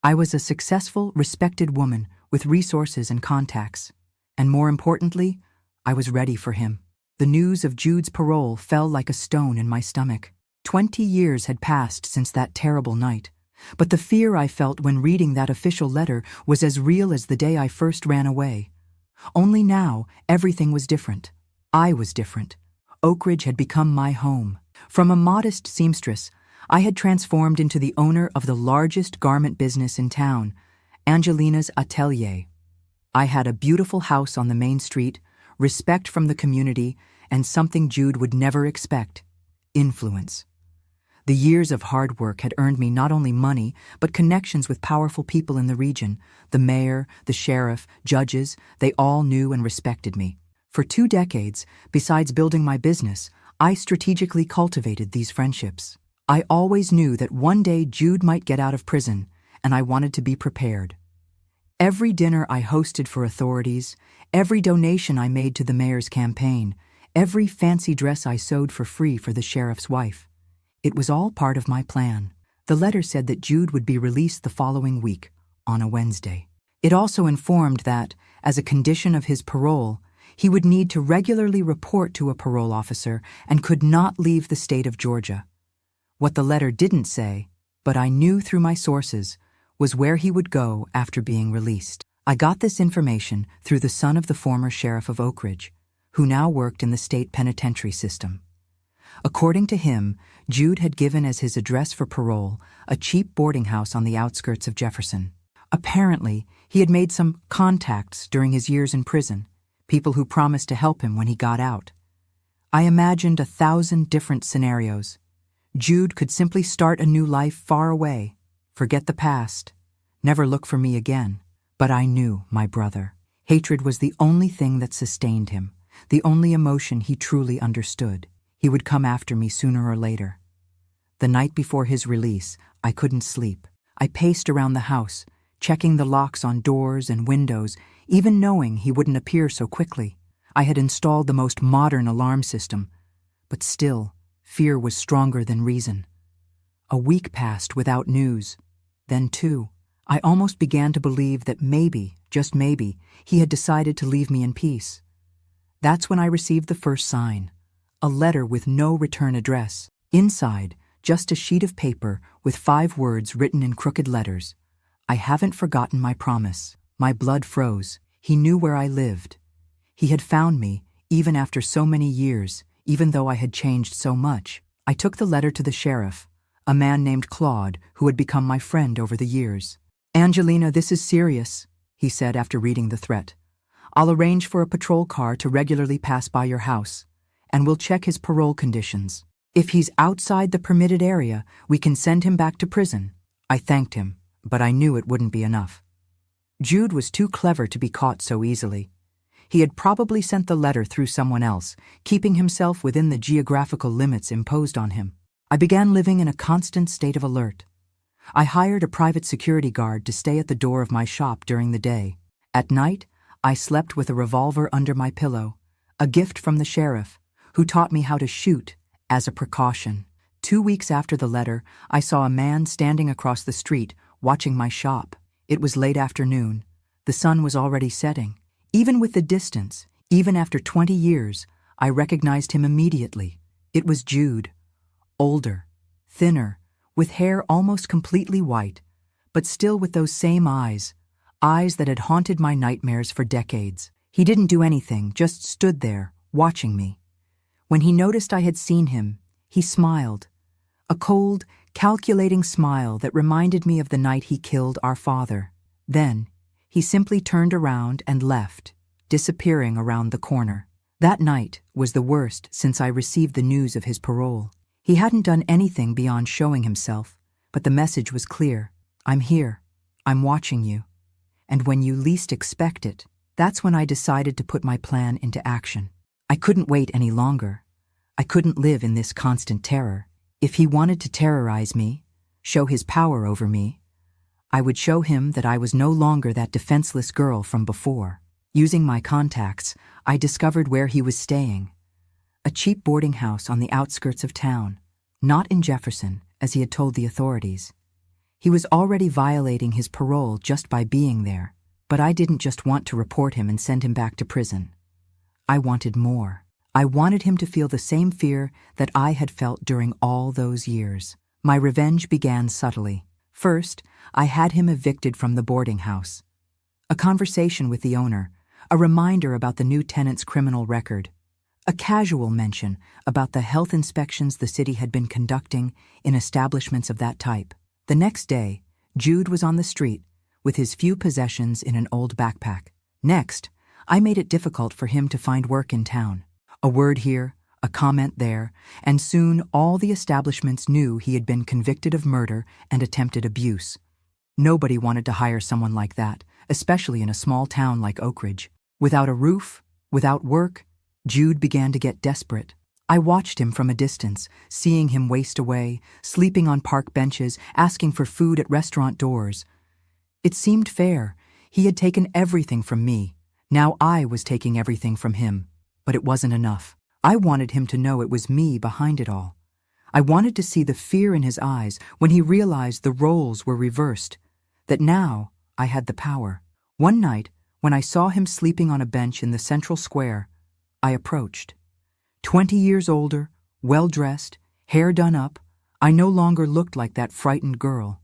I was a successful, respected woman with resources and contacts. And more importantly, I was ready for him. The news of Jude's parole fell like a stone in my stomach. 20 years had passed since that terrible night, but the fear I felt when reading that official letter was as real as the day I first ran away. Only now, everything was different. I was different. Oak Ridge had become my home. From a modest seamstress, I had transformed into the owner of the largest garment business in town, Angelina's Atelier. I had a beautiful house on the main street, respect from the community, and something Jude would never expect: influence. The years of hard work had earned me not only money, but connections with powerful people in the region. The mayor, the sheriff, judges, they all knew and respected me. For 2 decades, besides building my business, I strategically cultivated these friendships. I always knew that one day Jude might get out of prison, and I wanted to be prepared. Every dinner I hosted for authorities, every donation I made to the mayor's campaign, every fancy dress I sewed for free for the sheriff's wife. It was all part of my plan. The letter said that Jude would be released the following week, on a Wednesday. It also informed that, as a condition of his parole, he would need to regularly report to a parole officer and could not leave the state of Georgia. What the letter didn't say, but I knew through my sources, was where he would go after being released. I got this information through the son of the former sheriff of Oak Ridge, who now worked in the state penitentiary system. According to him, Jude had given as his address for parole a cheap boarding house on the outskirts of Jefferson. Apparently, he had made some contacts during his years in prison, people who promised to help him when he got out. I imagined 1,000 different scenarios. Jude could simply start a new life far away, forget the past, never look for me again. But I knew my brother. Hatred was the only thing that sustained him, the only emotion he truly understood. He would come after me sooner or later. The night before his release, I couldn't sleep. I paced around the house, checking the locks on doors and windows, even knowing he wouldn't appear so quickly. I had installed the most modern alarm system, but still, fear was stronger than reason. A week passed without news. Then, too, I almost began to believe that maybe, just maybe, he had decided to leave me in peace. That's when I received the first sign, a letter with no return address. Inside, just a sheet of paper with 5 words written in crooked letters. I haven't forgotten my promise. My blood froze. He knew where I lived. He had found me, even after so many years, even though I had changed so much. I took the letter to the sheriff, a man named Claude who had become my friend over the years. "Angelina, this is serious," he said after reading the threat. "I'll arrange for a patrol car to regularly pass by your house, and we'll check his parole conditions. If he's outside the permitted area, we can send him back to prison." I thanked him, but I knew it wouldn't be enough. Jude was too clever to be caught so easily. He had probably sent the letter through someone else, keeping himself within the geographical limits imposed on him. I began living in a constant state of alert. I hired a private security guard to stay at the door of my shop during the day. At night, I slept with a revolver under my pillow, a gift from the sheriff, who taught me how to shoot as a precaution. 2 weeks after the letter, I saw a man standing across the street, watching my shop. It was late afternoon. The sun was already setting. Even with the distance, even after 20 years, I recognized him immediately. It was Jude. Older, thinner, with hair almost completely white, but still with those same eyes that had haunted my nightmares for decades. He didn't do anything, just stood there, watching me. When he noticed I had seen him, he smiled. A cold, calculating smile that reminded me of the night he killed our father. Then, he simply turned around and left, disappearing around the corner. That night was the worst since I received the news of his parole. He hadn't done anything beyond showing himself, but the message was clear. I'm here. I'm watching you. And when you least expect it, that's when I decided to put my plan into action. I couldn't wait any longer. I couldn't live in this constant terror. If he wanted to terrorize me, show his power over me, I would show him that I was no longer that defenseless girl from before. Using my contacts, I discovered where he was staying. A cheap boarding house on the outskirts of town, not in Jefferson, as he had told the authorities. He was already violating his parole just by being there, but I didn't just want to report him and send him back to prison. I wanted more. I wanted him to feel the same fear that I had felt during all those years. My revenge began subtly. First, I had him evicted from the boarding house. A conversation with the owner, a reminder about the new tenant's criminal record, a casual mention about the health inspections the city had been conducting in establishments of that type. The next day, Jude was on the street with his few possessions in an old backpack. Next, I made it difficult for him to find work in town. A word here, a comment there, and soon all the establishments knew he had been convicted of murder and attempted abuse. Nobody wanted to hire someone like that, especially in a small town like Oak Ridge. Without a roof, without work, Jude began to get desperate. I watched him from a distance, seeing him waste away, sleeping on park benches, asking for food at restaurant doors. It seemed fair. He had taken everything from me. Now I was taking everything from him. But it wasn't enough. I wanted him to know it was me behind it all. I wanted to see the fear in his eyes when he realized the roles were reversed, that now I had the power. One night, when I saw him sleeping on a bench in the central square, I approached. 20 years older, well-dressed, hair done up, I no longer looked like that frightened girl.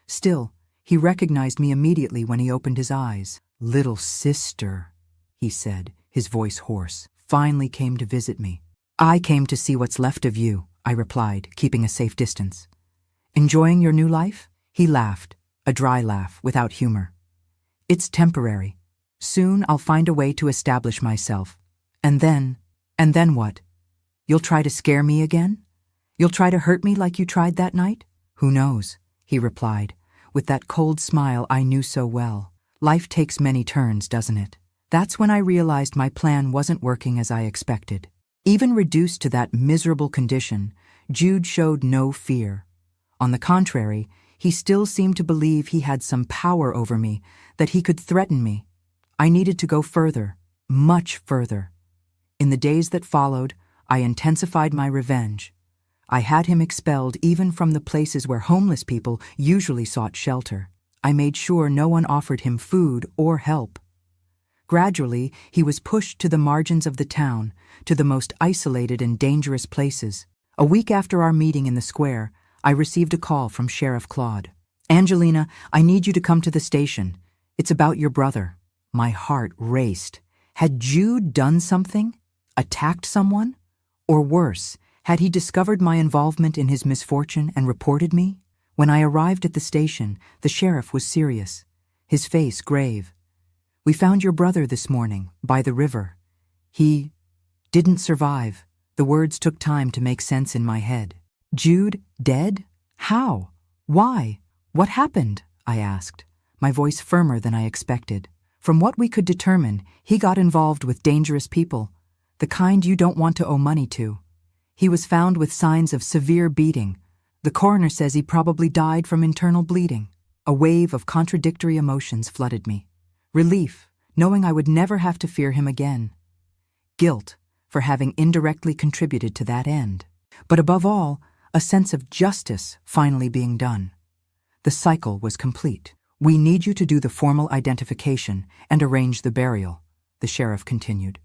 Still, he recognized me immediately when he opened his eyes. "Little sister," he said, his voice hoarse, finally came to visit me. "I came to see what's left of you," I replied, keeping a safe distance. "Enjoying your new life?" He laughed, a dry laugh, without humor. "It's temporary. Soon I'll find a way to establish myself. And then what? You'll try to scare me again? You'll try to hurt me like you tried that night?" "Who knows?" he replied, with that cold smile I knew so well. "Life takes many turns, doesn't it?" That's when I realized my plan wasn't working as I expected. Even reduced to that miserable condition, Jude showed no fear. On the contrary, he still seemed to believe he had some power over me, that he could threaten me. I needed to go further, much further. In the days that followed, I intensified my revenge. I had him expelled even from the places where homeless people usually sought shelter. I made sure no one offered him food or help. Gradually, he was pushed to the margins of the town, to the most isolated and dangerous places. A week after our meeting in the square, I received a call from Sheriff Claude. "Angelina, I need you to come to the station. It's about your brother." My heart raced. Had Jude done something? Attacked someone? Or worse, had he discovered my involvement in his misfortune and reported me? When I arrived at the station, the sheriff was serious, his face grave. "We found your brother this morning, by the river. He didn't survive." The words took time to make sense in my head. "Jude, dead? How? Why? What happened?" I asked, my voice firmer than I expected. "From what we could determine, he got involved with dangerous people, the kind you don't want to owe money to. He was found with signs of severe beating. The coroner says he probably died from internal bleeding." A wave of contradictory emotions flooded me. Relief, knowing I would never have to fear him again. Guilt, for having indirectly contributed to that end. But above all, a sense of justice finally being done. The cycle was complete. "We need you to do the formal identification and arrange the burial," the sheriff continued.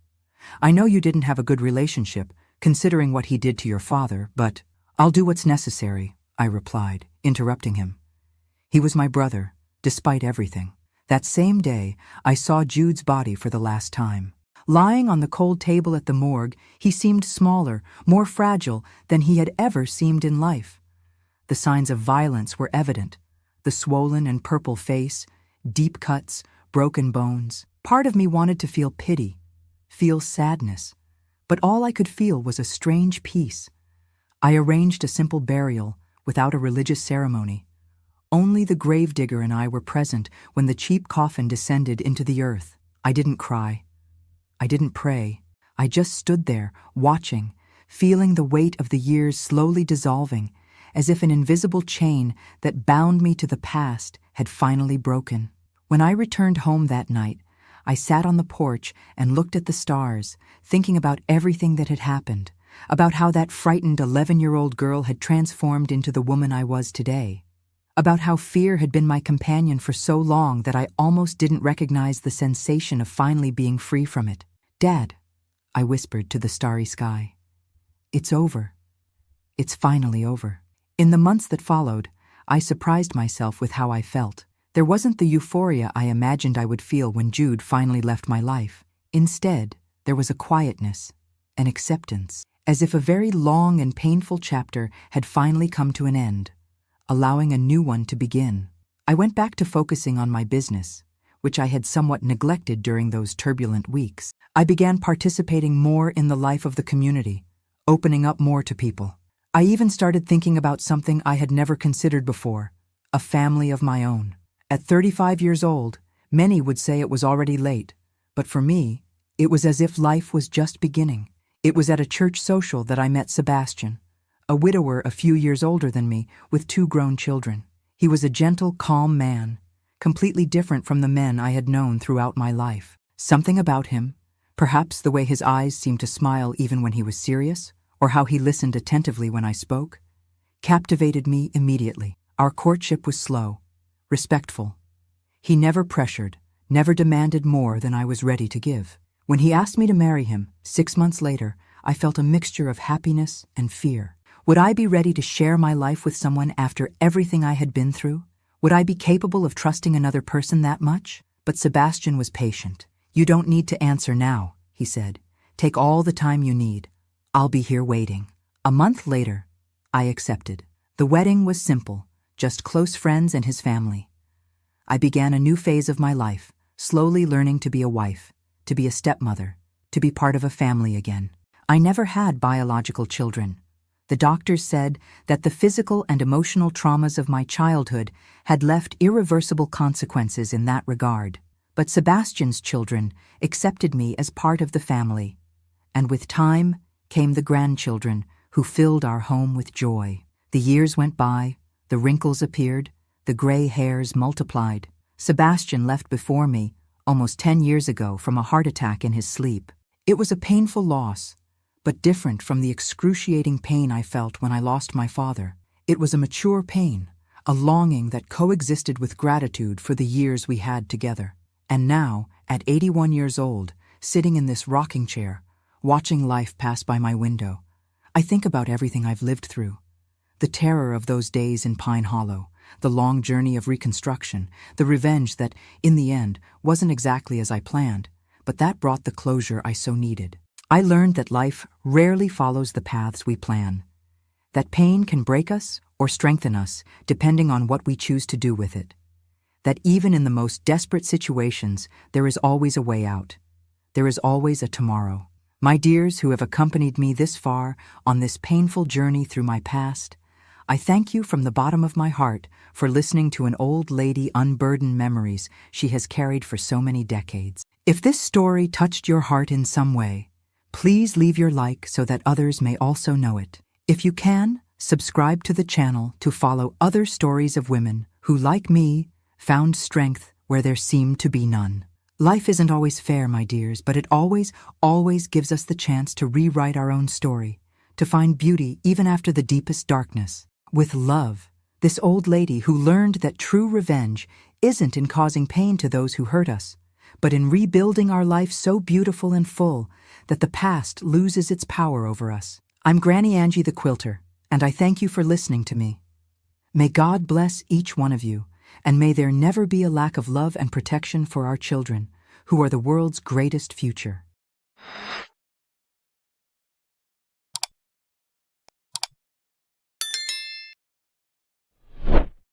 "I know you didn't have a good relationship, considering what he did to your father, but—" "I'll do what's necessary," I replied, interrupting him. He was my brother, despite everything. That same day, I saw Jude's body for the last time. Lying on the cold table at the morgue, he seemed smaller, more fragile than he had ever seemed in life. The signs of violence were evident. The swollen and purple face, deep cuts, broken bones. Part of me wanted to feel pity, feel sadness, but all I could feel was a strange peace. I arranged a simple burial, without a religious ceremony. Only the gravedigger and I were present when the cheap coffin descended into the earth. I didn't cry. I didn't pray. I just stood there, watching, feeling the weight of the years slowly dissolving, as if an invisible chain that bound me to the past had finally broken. When I returned home that night, I sat on the porch and looked at the stars, thinking about everything that had happened, about how that frightened 11-year-old girl had transformed into the woman I was today, about how fear had been my companion for so long that I almost didn't recognize the sensation of finally being free from it. "Dad," I whispered to the starry sky, "it's over. It's finally over." In the months that followed, I surprised myself with how I felt. There wasn't the euphoria I imagined I would feel when Jude finally left my life. Instead, there was a quietness, an acceptance, as if a very long and painful chapter had finally come to an end, allowing a new one to begin. I went back to focusing on my business, which I had somewhat neglected during those turbulent weeks. I began participating more in the life of the community, opening up more to people. I even started thinking about something I had never considered before, a family of my own. At 35 years old, many would say it was already late, but for me, it was as if life was just beginning. It was at a church social that I met Sebastian, a widower a few years older than me, with 2 grown children. He was a gentle, calm man, completely different from the men I had known throughout my life. Something about him, perhaps the way his eyes seemed to smile even when he was serious, or how he listened attentively when I spoke, captivated me immediately. Our courtship was slow, respectful. He never pressured, never demanded more than I was ready to give. When he asked me to marry him, 6 months later, I felt a mixture of happiness and fear. Would I be ready to share my life with someone after everything I had been through? Would I be capable of trusting another person that much? But Sebastian was patient. "You don't need to answer now," he said. "Take all the time you need. I'll be here waiting." A month later, I accepted. The wedding was simple, just close friends and his family. I began a new phase of my life, slowly learning to be a wife, to be a stepmother, to be part of a family again. I never had biological children. The doctors said that the physical and emotional traumas of my childhood had left irreversible consequences in that regard. But Sebastian's children accepted me as part of the family, and with time came the grandchildren who filled our home with joy. The years went by, the wrinkles appeared, the gray hairs multiplied. Sebastian left before me, almost 10 years ago, from a heart attack in his sleep. It was a painful loss, but different from the excruciating pain I felt when I lost my father. It was a mature pain, a longing that coexisted with gratitude for the years we had together. And now, at 81 years old, sitting in this rocking chair, watching life pass by my window, I think about everything I've lived through. The terror of those days in Pine Hollow, the long journey of reconstruction, the revenge that, in the end, wasn't exactly as I planned, but that brought the closure I so needed. I learned that life rarely follows the paths we plan, that pain can break us or strengthen us depending on what we choose to do with it, that even in the most desperate situations, there is always a way out. There is always a tomorrow. My dears who have accompanied me this far on this painful journey through my past, I thank you from the bottom of my heart for listening to an old lady unburden memories she has carried for so many decades. If this story touched your heart in some way, please leave your like so that others may also know it. If you can, subscribe to the channel to follow other stories of women who, like me, found strength where there seemed to be none. Life isn't always fair, my dears, but it always gives us the chance to rewrite our own story, to find beauty even after the deepest darkness. With love, this old lady who learned that true revenge isn't in causing pain to those who hurt us, but in rebuilding our life so beautiful and full that the past loses its power over us. I'm Granny Angie the Quilter, and I thank you for listening to me. May God bless each one of you, and may there never be a lack of love and protection for our children, who are the world's greatest future.